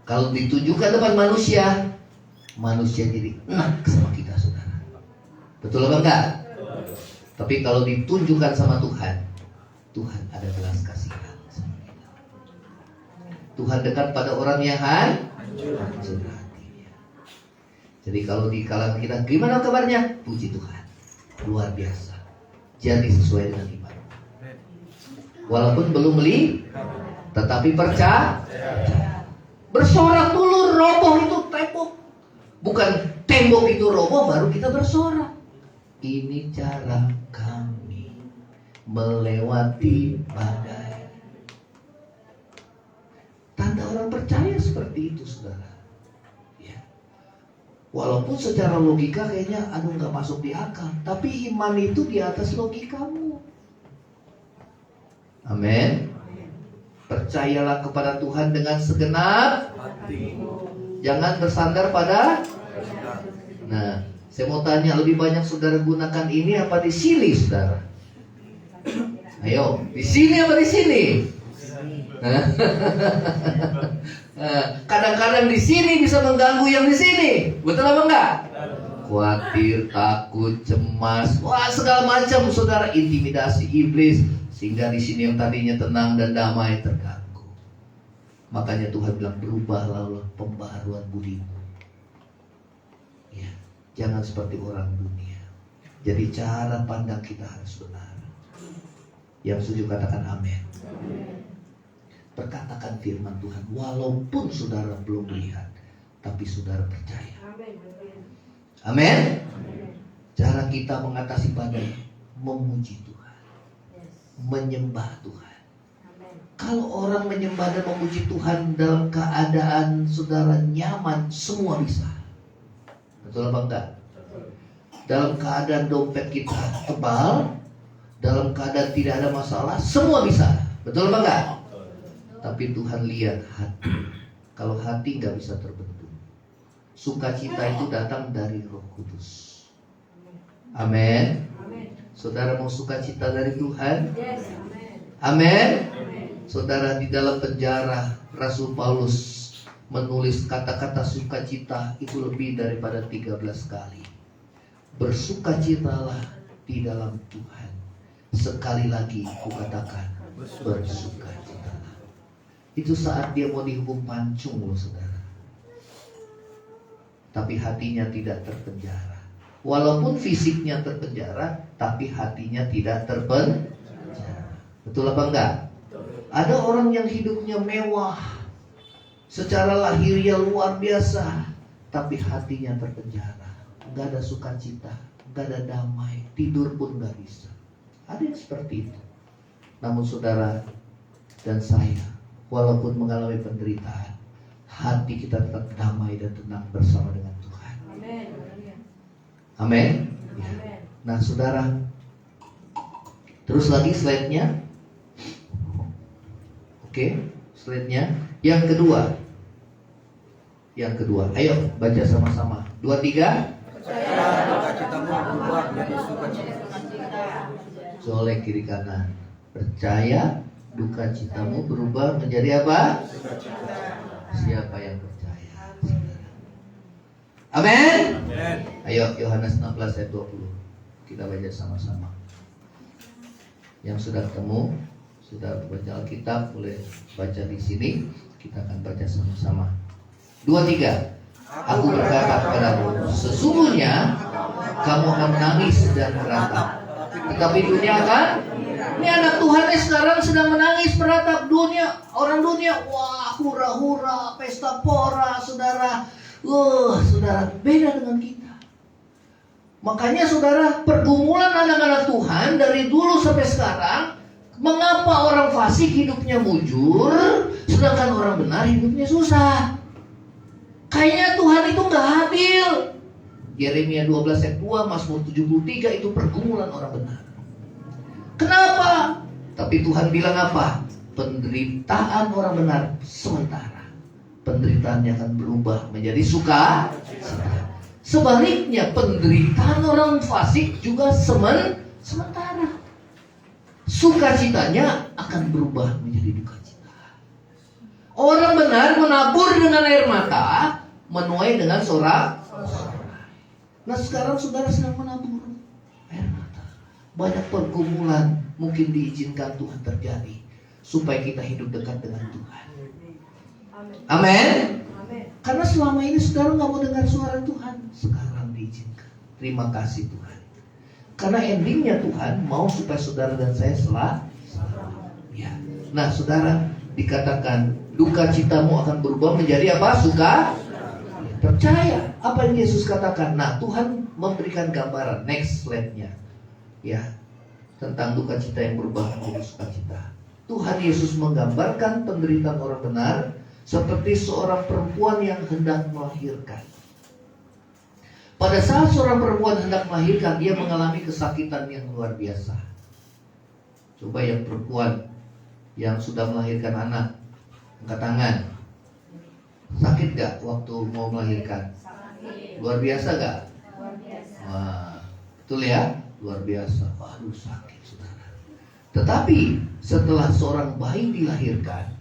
Speaker 1: Kalau ditunjukkan depan manusia, manusia jadi enak sama kita, saudara. Betul apa enggak? Tapi kalau ditunjukkan sama Tuhan, Tuhan ada belas kasihan sama kita. Tuhan dekat pada orang yang hancur hatinya. Jadi kalau di kalangan kita, gimana kabarnya? Puji Tuhan, luar biasa. Jadi sesuai dengan iman. Walaupun belum beli, tetapi percaya. Bersorak dulu, roboh itu tembok. Bukan tembok itu roboh baru kita bersorak. Ini cara kami melewati badai. Tanda orang percaya seperti itu, saudara. Ya. Walaupun secara logika kayaknya aduh nggak masuk di akal, tapi iman itu di atas logikamu. Amin. Percayalah kepada Tuhan dengan segenap
Speaker 2: hati.
Speaker 1: Jangan bersandar pada. Nah, saya mau tanya, lebih banyak saudara gunakan ini apa di sini, saudara? Ayo, di sini apa di sini? Kadang-kadang di sini bisa mengganggu yang di sini. Betul apa enggak? Khawatir, takut, cemas, wah segala macam, saudara, intimidasi iblis. Sehingga di sini yang tadinya tenang dan damai terganggu. Makanya Tuhan bilang berubahlah pembaharuan budimu. Ya, jangan seperti orang dunia. Jadi cara pandang kita harus benar. Yang setuju katakan amin. Perkatakan firman Tuhan walaupun saudara belum melihat, tapi saudara percaya. Amin. Cara kita mengatasi badai, memuji Tuhan. Menyembah Tuhan. Kalau orang menyembah dan memuji Tuhan dalam keadaan saudara nyaman, semua bisa. Betul apa enggak? Dalam keadaan dompet kita tebal, dalam keadaan tidak ada masalah, semua bisa. Betul apa enggak? Tapi Tuhan lihat hati. Kalau hati nggak bisa terbentuk. Sukacita itu datang dari Roh Kudus. Amin. Saudara mau sukacita dari Tuhan? Amin. Saudara, di dalam penjara Rasul Paulus menulis kata-kata sukacita itu lebih daripada 13 kali. Bersukacitalah di dalam Tuhan. Sekali lagi kukatakan, bersukacitalah. Itu saat dia mau dihukum pancung loh, saudara. Tapi hatinya tidak terpenjara. Walaupun fisiknya terpenjara, tapi hatinya tidak terpenjara. Betul apa enggak? Ada orang yang hidupnya mewah, secara lahiriah luar biasa, tapi hatinya terpenjara. Enggak ada sukacita, enggak ada damai, tidur pun enggak bisa. Ada yang seperti itu. Namun saudara dan saya, walaupun mengalami penderitaan, hati kita tetap damai dan tenang bersama dengan Tuhan. Amin. Amin. Ya. Nah, saudara, terus lagi slide-nya. Oke, slide-nya. Yang kedua. Ayo baca sama-sama. 2, 3.
Speaker 2: Percaya sukacitamu berubah menjadi sukacita.
Speaker 1: Soleh kiri kanan. Percaya duka citamu berubah menjadi apa? Siapa yang percaya? Amin. Ayo Yohanes 16 ayat 20. Kita baca sama-sama. Yang sudah ketemu, sudah baca Alkitab, boleh baca di sini. Kita akan baca sama-sama. 2, 3. Aku berkata kepadamu, sesungguhnya kamu akan menangis dan meratap, tetapi dunia akan. Ini anak Tuhan sekarang sedang menangis meratap. Dunia, orang dunia, wah hura-hura, pesta pora, saudara. Saudara, beda dengan kita. Makanya saudara, pergumulan anak-anak Tuhan dari dulu sampai sekarang, mengapa orang fasik hidupnya mujur, sedangkan orang benar hidupnya susah? Kayaknya Tuhan itu gak adil. Yeremia 12 ayat 2, Mazmur 73 itu pergumulan orang benar. Kenapa? Tapi Tuhan bilang apa? Penderitaan orang benar sementara, penderitaannya akan berubah menjadi suka. Sebaliknya penderitaan orang fasik juga sementara. Sukacitanya akan berubah menjadi duka cita. Orang benar menabur dengan air mata, menuai dengan sorak. Nah sekarang saudara sedang menabur air mata. Banyak pergumulan mungkin diizinkan Tuhan terjadi supaya kita hidup dekat dengan Tuhan. Amin. Karena selama ini saudara gak mau dengar suara Tuhan, sekarang diizinkan. Terima kasih Tuhan. Karena endingnya Tuhan mau supaya saudara dan saya selamat. Ya. Nah saudara, dikatakan duka citamu akan berubah menjadi apa? Suka. Percaya apa yang Yesus katakan. Nah Tuhan memberikan gambaran. Next slide-nya. Ya, tentang duka cita yang berubah menjadi sukacita. Tuhan Yesus menggambarkan penderitaan orang benar seperti seorang perempuan yang hendak melahirkan. Pada saat seorang perempuan hendak melahirkan, dia mengalami kesakitan yang luar biasa. Coba yang perempuan yang sudah melahirkan anak, angkat tangan. Sakit gak waktu mau melahirkan? Luar biasa gak? Luar biasa. Wah, betul ya? Luar biasa. Waduh, sakit saudara. Tetapi setelah seorang bayi dilahirkan,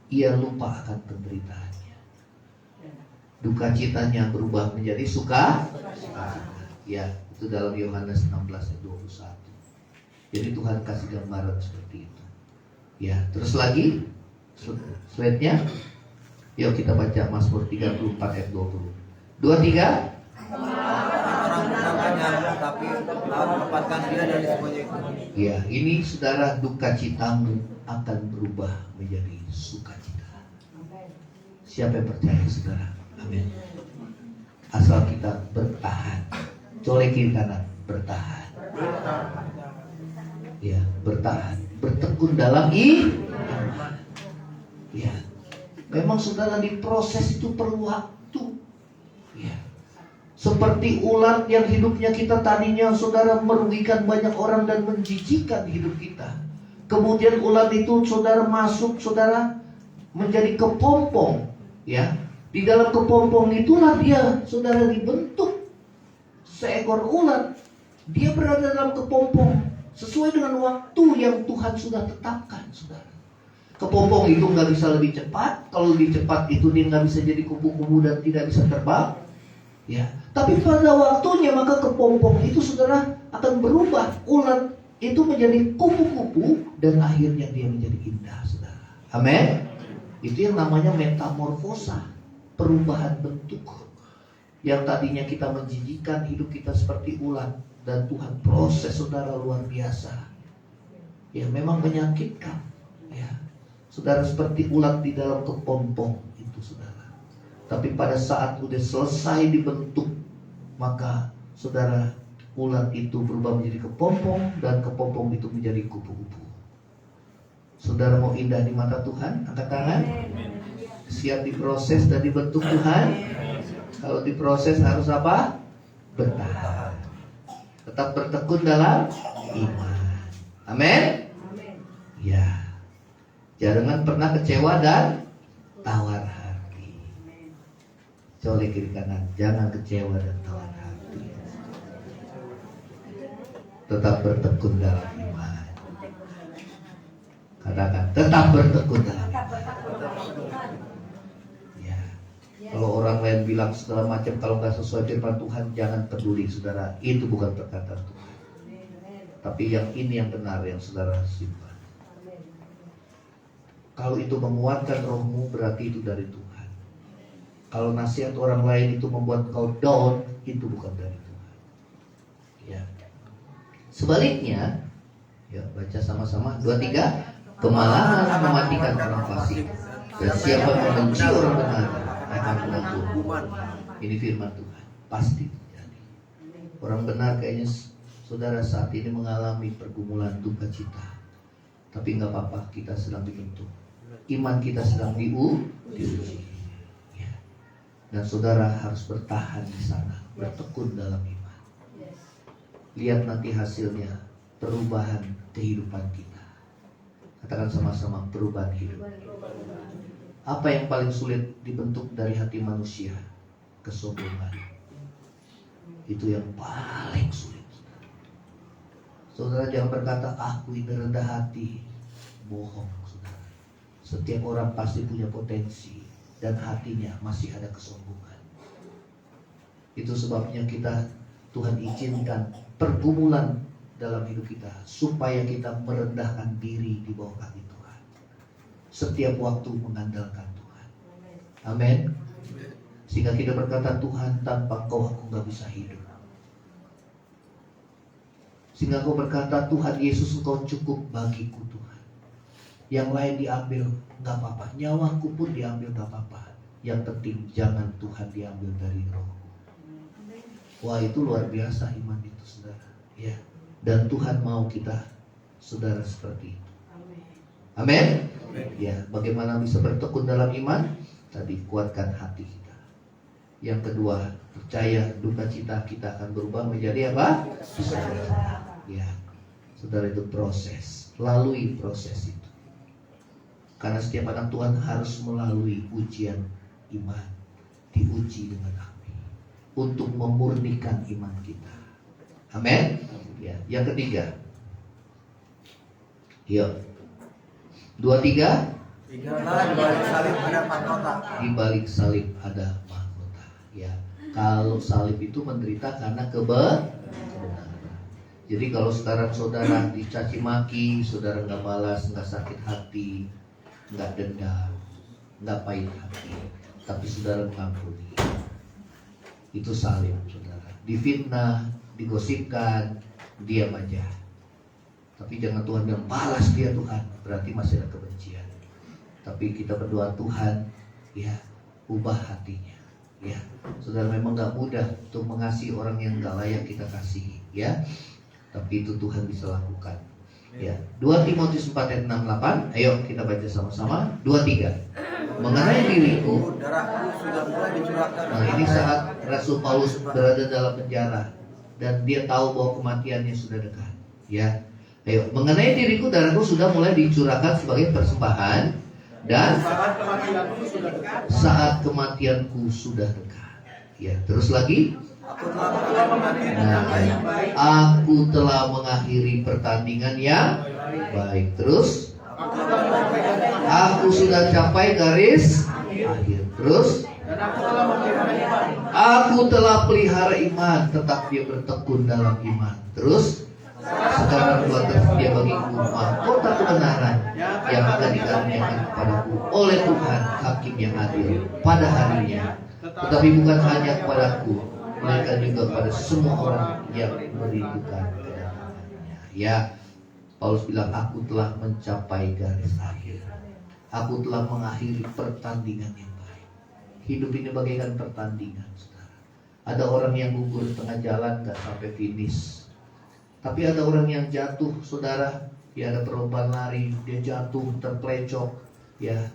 Speaker 1: ia lupa akan penderitaannya. Duka citanya berubah menjadi suka. Ya, itu dalam Yohanes 16 ayat 21. Jadi Tuhan kasih gambaran seperti itu. Ya, terus lagi slide-nya. Yuk kita baca Mazmur 34 ayat 20. 2, 3.
Speaker 2: Orang menangkannya, tapi melepaskan dia dari semuanya itu.
Speaker 1: Ya, ini saudara, duka citamu akan berubah menjadi sukacita. Siapa yang percaya saudara? Amin. Asal kita bertahan. Colekin kanan, bertahan. Ya, bertahan. Bertekun dalam iman. Ya. Memang saudara diproses itu perlu waktu. Ya. Seperti ulat yang hidupnya kita tadinya saudara merugikan banyak orang dan menjijikkan hidup kita. Kemudian ulat itu saudara masuk, saudara menjadi kepompong. Ya, di dalam kepompong itulah dia saudara dibentuk seekor ulat. Dia berada dalam kepompong sesuai dengan waktu yang Tuhan sudah tetapkan, saudara. Kepompong itu nggak bisa lebih cepat. Kalau lebih cepat itu dia nggak bisa jadi kupu-kupu dan tidak bisa terbang. Ya, tapi pada waktunya maka kepompong itu saudara akan berubah. Ulat itu menjadi kupu-kupu dan akhirnya dia menjadi indah, saudara. Amin. Itu yang namanya metamorfosa, perubahan bentuk. Yang tadinya kita menjijikkan, hidup kita seperti ulat, dan Tuhan proses saudara luar biasa. Ya, memang menyakitkan. Ya, saudara seperti ulat di dalam kepompong itu, saudara. Tapi pada saat udah selesai dibentuk, maka saudara, ulat itu berubah menjadi kepompong dan kepompong itu menjadi kupu-kupu. Saudara mau indah di mata Tuhan? Angkat tangan. Siap diproses dan dibentuk Tuhan? Kalau diproses harus apa? Bertahan. Tetap bertekun dalam iman. Amin. Ya. Jangan pernah kecewa dan tawar hati. Colek kiri kanan, jangan kecewa dan tawar hati. Tetap bertekun dalam iman. Katakan, tetap bertekun dalam iman. Ya. Kalau orang lain bilang segala macam, kalau nggak sesuai firman Tuhan, jangan peduli, saudara. Itu bukan perkataan Tuhan. Tapi yang ini yang benar yang saudara simpan. Kalau itu menguatkan rohmu, berarti itu dari Tuhan. Kalau nasihat orang lain itu membuat kau down, itu bukan dari Tuhan. Ya. Sebaliknya, ya baca sama-sama 2-3. Kemalahan mematikan orang fasik, dan siapa yang membenci orang benar akan menanggung hukuman. Ini firman Tuhan, pasti terjadi. Orang benar kayaknya saudara saat ini mengalami pergumulan duka cita, tapi nggak apa-apa, kita sedang dibentuk. Iman kita sedang diuji. Ya. Dan saudara harus bertahan di sana, bertekun dalam iman. Lihat nanti hasilnya, perubahan kehidupan kita. Katakan sama-sama, perubahan hidup. Apa yang paling sulit dibentuk dari hati manusia? Kesombongan. Itu yang paling sulit. Saudara jangan berkata, aku ini rendah hati. Bohong, saudara. Setiap orang pasti punya potensi, dan hatinya masih ada kesombongan. Itu sebabnya Tuhan izinkan pergumulan dalam hidup kita, supaya kita merendahkan diri di bawah kaki Tuhan. Setiap waktu mengandalkan Tuhan. Amin. Sehingga kita berkata, Tuhan, tanpa Kau aku gak bisa hidup. Sehingga Kau berkata, Tuhan Yesus, Engkau cukup bagiku Tuhan. Yang lain diambil gak apa-apa, nyawaku pun diambil gak apa-apa. Yang penting jangan Tuhan diambil dari rohku. Wah, itu luar biasa iman itu, saudara. Ya. Dan Tuhan mau kita, saudara, seperti itu. Amin. Ya, bagaimana bisa bertekun dalam iman? Tadi, kuatkan hati kita. Yang kedua, percaya duka cita kita akan berubah menjadi apa? Sukacita. Ya, saudara, itu proses. Lalui proses itu. Karena setiap anak Tuhan harus melalui ujian iman, diuji dengan api, untuk memurnikan iman kita. Amin. Ya, yang ketiga. Yuk. 2-3.
Speaker 2: Di balik salib ada mahkota.
Speaker 1: Di balik salib ada mahkota. Ya. Kalau salib itu menderita karena kebenaran. Jadi kalau sekarang saudara dicaci maki, saudara nggak balas, nggak sakit hati, nggak dendam, nggak pahit hati, tapi saudara mengampuni, itu salib, saudara. Difitnah, digosipkan, diam aja. Tapi jangan Tuhan bilang balas dia Tuhan, berarti masih ada kebencian. Tapi kita berdoa, Tuhan, ya ubah hatinya. Ya, saudara, memang gak mudah untuk mengasihi orang yang gak layak kita kasihi, ya. Tapi itu Tuhan bisa lakukan. Ya, 2 Timotius 4 ayat 6-8. Ayo kita baca sama-sama. 2-3. Mengenai diriku,
Speaker 2: darahku sudah mulai dicurahkan.
Speaker 1: Nah, ini saat Rasul Paulus berada dalam penjara dan dia tahu bahwa kematiannya sudah dekat. Ya, ayo, mengenai diriku, darahku sudah mulai dicurahkan sebagai persembahan, dan saat kematianku sudah dekat. Ya, terus lagi. Aku telah mengakhiri pertandingan yang baik. Terus, aku sudah capai garis akhir. Terus, aku telah pelihara iman, tetap dia bertekun dalam iman. Terus, sekarang telah tersedia bagiku mahkota kebenaran yang akan dikaruniakan kepadaku oleh Tuhan, Hakim yang adil pada harinya. Tetapi bukan hanya kepadaku, melainkan juga pada semua orang yang merindukan kedatangannya. Ya, Paulus bilang, aku telah mencapai garis akhir. Aku telah mengakhiri pertandingan yang baik. Hidup ini bagaikan pertandingan, saudara. Ada orang yang gugur di tengah jalan, gak sampai finish. Tapi ada orang yang jatuh, saudara. Dia ada perlombaan lari, dia jatuh, terplecok. Ya,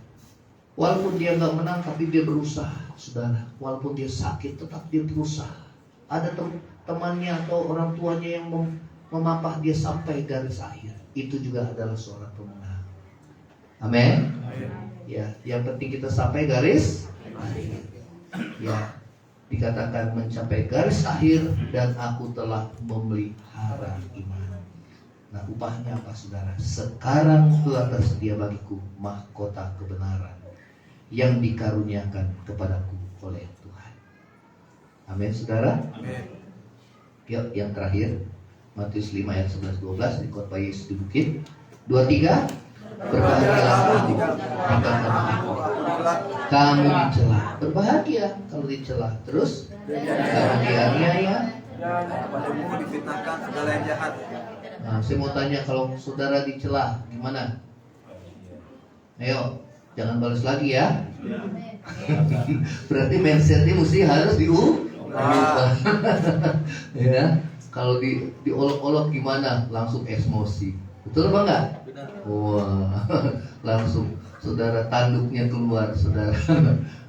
Speaker 1: walaupun dia gak menang, tapi dia berusaha, saudara. Walaupun dia sakit, tetap dia berusaha. Ada temannya atau orang tuanya yang memapah dia sampai garis akhir. Itu juga adalah seorang pemenang. Amin. Ya, yang penting kita sampai garis akhir. Ya, dikatakan mencapai garis akhir dan aku telah memelihara iman. Nah, upahnya apa, saudara? Sekarang telah tersedia bagiku mahkota kebenaran yang dikaruniakan kepadaku oleh Tuhan. Amin, saudara.
Speaker 2: Amin.
Speaker 1: Yuk, yang terakhir, Matius 5 ayat 11-12, di khotbah Yesus di bukit. 23, berbahagialah kamu dicela. Berbahagia kalau dicela. Terus kamu dianiaya,
Speaker 2: Padamu difitnahkan segala yang jahat.
Speaker 1: Nah, saya mau tanya, kalau saudara dicela gimana? Ayo, jangan balas lagi ya. Berarti mindsetnya mesti harus diubah. Ya, kalau diolok-olok gimana? Langsung emosi. Betul apa enggak? Wah, langsung saudara tanduknya keluar, saudara.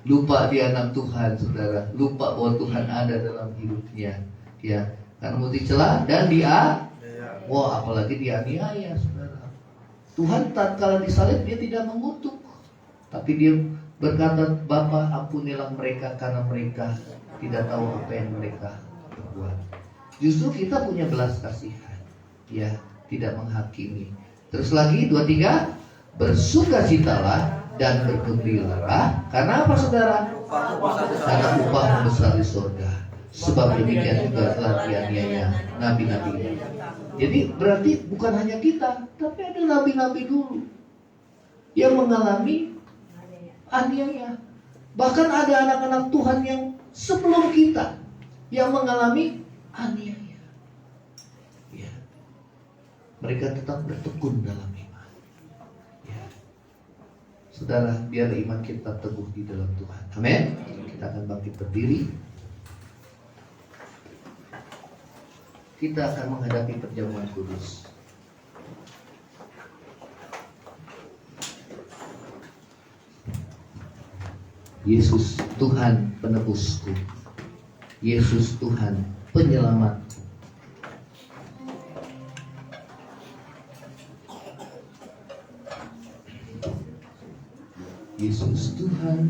Speaker 1: Lupa dia anak Tuhan, saudara. Lupa bahwa Tuhan ada dalam hidupnya. Ya, karena mau dicela dan wah, apalagi dianiaya, saudara. Tuhan tatkala disalib dia tidak mengutuk, tapi dia berkata, Bapa, ampunilah mereka karena mereka tidak tahu apa yang mereka perbuat. Justru kita punya belas kasihan, ya, tidak menghakimi. Terus lagi 23, bersukacitalah dan bergembiralah. Karena apa, saudara? Karena upah besar di surga. Sebab demikian juga telah dianiaya nabi-nabi. Jadi berarti bukan hanya kita, tapi ada nabi-nabi dulu yang mengalami aniaya. Bahkan ada anak-anak Tuhan yang sebelum kita yang mengalami aniaya. Ya. Mereka tetap bertekun dalam iman. Ya. Saudara, biar iman kita teguh di dalam Tuhan. Amin. Kita akan bangkit berdiri. Kita akan menghadapi perjamuan kudus. Yesus Tuhan penebusku, Yesus Tuhan penyelamatku. Yesus Tuhan,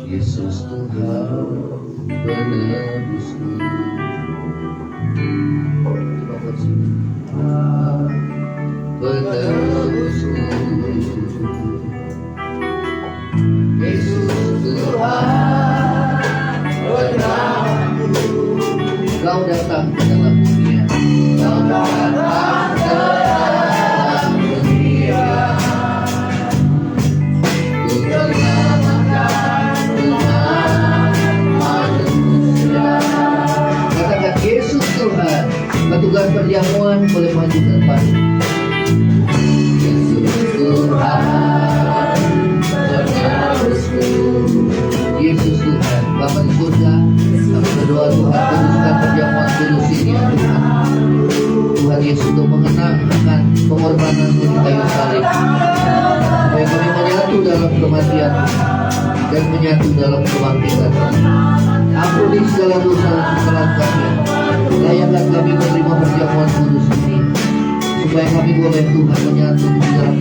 Speaker 1: Yesus Tuhan penebusku. Penebusku, Yesus Tuhan penebusku. Kau datang ke dalam dunia, Kau datang ke dalam dunia, untuk menyelamatkan manusia. Katakan Yesus Tuhan. Petugas perjamuan boleh maju ke depan. Yesus Tuhan penebusku, Yesus Tuhan. Bapa di surga, kami berdoa Tuhan, kuduskan perjamuan kudus ini ya Tuhan. Tuhan Yesus untuk mengenang akan pengorbanan di kayu salib, supaya kami menyatu dalam kematian dan menyatu dalam kebangkitan. Ampuni segala dosa dan kesalahan kami. Layakan kami menerima perjamuan kudus ini, supaya kami boleh Tuhan menyatu di dalam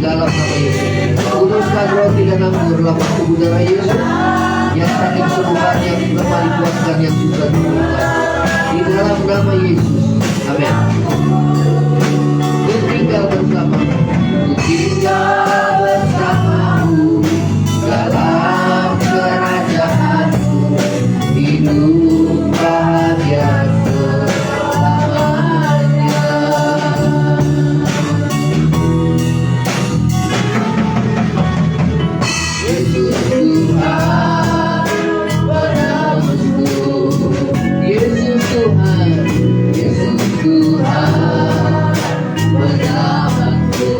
Speaker 1: dalam nama Yesus. Kuduskan roti dan anggur lambang tubuh darah Yesus yang saking sembuhan, yang lemah dikuatkan, yang susah dibuatkan, di dalam nama Yesus. Amin. Tinggal bersamamu, tinggal bersamamu dalam kerajaanku, hidup bahagia selamanya. Yesus Tuhan penebusku, Yesus Tuhan, Yesus Tuhan penyelamatku.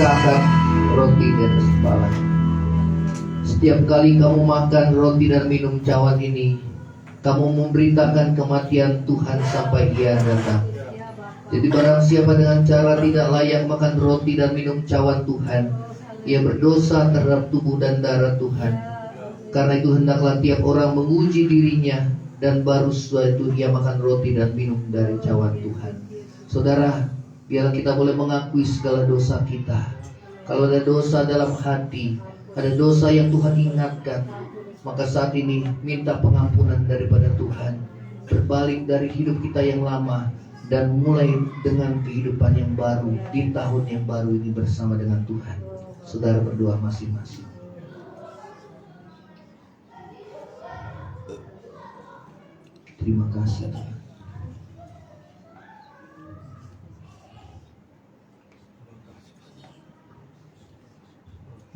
Speaker 1: angkat roti di atas kepala. Setiap kali kamu makan roti dan minum cawan ini, kamu memberitakan kematian Tuhan sampai Ia datang. Jadi barang siapa dengan cara tidak layak makan roti dan minum cawan Tuhan, ia berdosa terhadap tubuh dan darah Tuhan. Karena itu hendaklah tiap orang menguji dirinya, dan baru setelah itu ia makan roti dan minum dari cawan Tuhan. Saudara, biarlah kita boleh mengakui segala dosa kita. Kalau ada dosa dalam hati, ada dosa yang Tuhan ingatkan, maka saat ini minta pengampunan daripada Tuhan. Berbalik dari hidup kita yang lama, dan mulai dengan kehidupan yang baru di tahun yang baru ini bersama dengan Tuhan. Saudara berdoa masing-masing. Terima kasih Tuhan.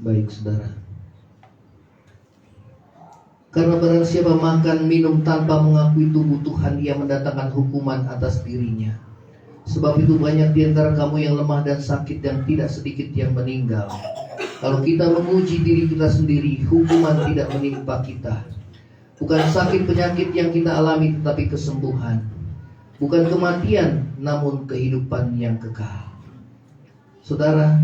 Speaker 1: Baik saudara, karena barang siapa makan minum tanpa mengakui tubuh Tuhan, ia mendatangkan hukuman atas dirinya. Sebab itu banyak di antara kamu yang lemah dan sakit, dan tidak sedikit yang meninggal. Kalau kita menguji diri kita sendiri, hukuman tidak menimpa kita. Bukan sakit penyakit yang kita alami, tetapi kesembuhan. Bukan kematian, namun kehidupan yang kekal. Saudara,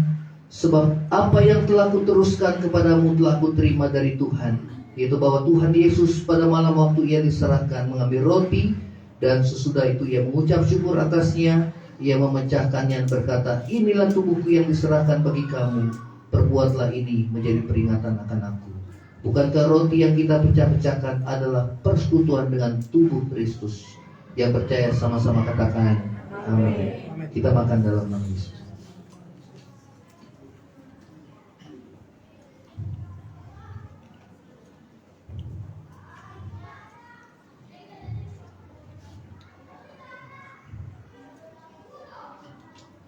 Speaker 1: sebab apa yang telah kuteruskan kepadamu telah kuterima dari Tuhan, yaitu bahwa Tuhan Yesus pada malam waktu Ia diserahkan mengambil roti, dan sesudah itu Ia mengucap syukur atasnya, Ia memecahkannya dan berkata, inilah tubuhku yang diserahkan bagi kamu, perbuatlah ini menjadi peringatan akan aku. Bukankah roti yang kita pecah-pecahkan adalah persekutuan dengan tubuh Kristus? Yang percaya sama-sama katakan amin. Kita makan dalam nama Yesus.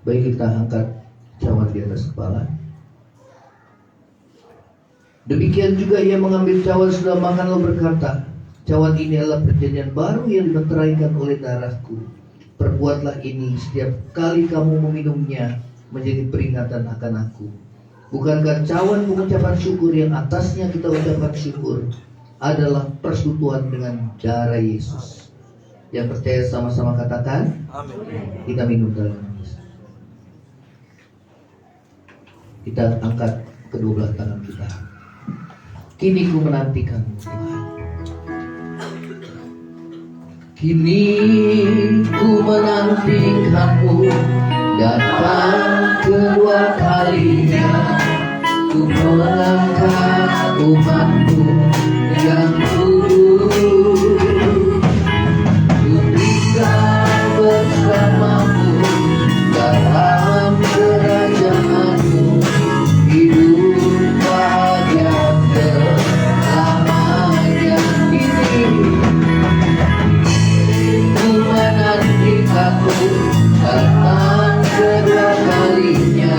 Speaker 1: Baik, kita angkat cawan di atas kepala. Demikian juga Ia mengambil cawan sudah makan lalu berkata, cawan ini adalah perjanjian baru yang dimeteraikan oleh darahku. Perbuatlah ini setiap kali kamu meminumnya menjadi peringatan akan aku. Bukankah cawan pengucapan syukur yang atasnya kita ucapkan syukur adalah persekutuan dengan darah Yesus? Yang percaya sama-sama katakan amin. Kita minum dalam Yesus. Kita angkat kedua belah tangan kita. Kini ku menantikanmu Tuhan. Kini ku menantikanmu datang kedua kalinya. Ku mengangkat umatmu yang kudus. Ku tinggal bersamamu dalam kerajaanmu. Hidup bahagia selamanya. Ini ku menantikanmu datang kedua kalinya.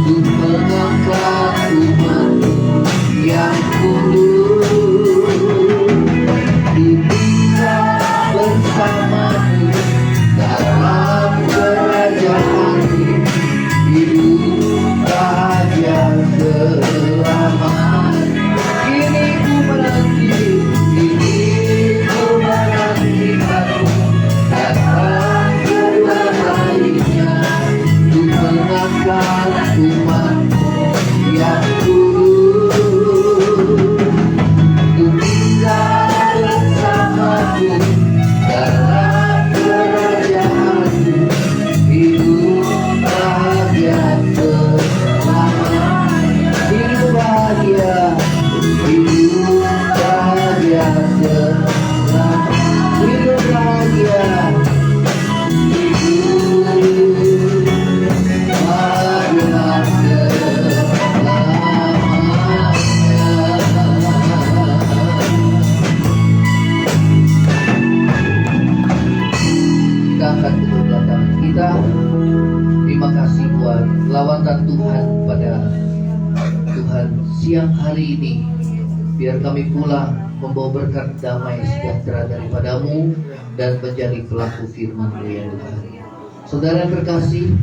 Speaker 1: Ku mengangkat umatmu yang kudus. Ku tinggal bersamamu dalam kerajaanmu. Hidup bahagia selamanya. Kini ku menanti, kini ku menantikanmu datang kedua kalinya. Ku mengangkat umatmu yang kudus. Ku tinggal bersamamu dalam kerajaanmu. Hidup bahagia selamanya. Hidup bahagia, hidup bahagia selamanya. Hidup bahagia, hidup bahagia selamanya. Kita angkat kedua belah tangan kita. Terima kasih buat lawatan Tuhan pada Tuhan siang hari ini. Biar kami pulang membawa berkat damai sejahtera daripadamu dan menjadi pelaku firman-Mu ya Tuhan. Saudara yang terkasih,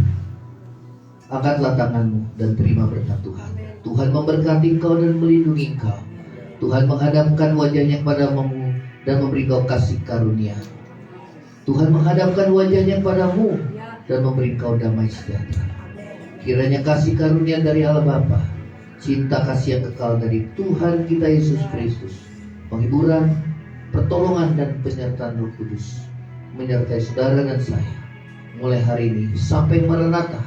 Speaker 1: Angkatlah tanganmu dan terima berkat Tuhan. Tuhan memberkati engkau dan melindungi engkau. Tuhan menghadapkan wajahnya kepadamu dan memberi kau kasih karunia. Tuhan menghadapkan wajahnya kepadamu dan memberi kau damai sejahtera. Kiranya kasih karunia dari Allah Bapa, cinta kasih yang kekal dari Tuhan kita Yesus Kristus, penghiburan, pertolongan dan penyertaan Roh Kudus menyertai saudara dan saya mulai hari ini sampai Maranatha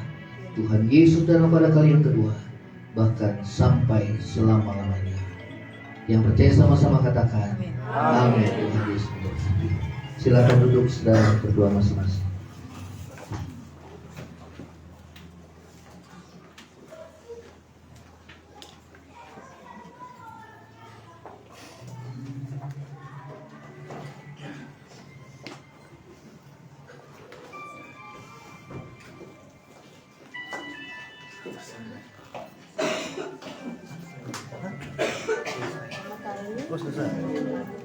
Speaker 1: Tuhan Yesus dalam pada kali yang kedua, bahkan sampai selama-lamanya. Yang percaya sama-sama katakan amin. Tuhan Yesus memberkati. Silakan duduk, saudara, berdoa masing-masing.
Speaker 2: Oh, selesai.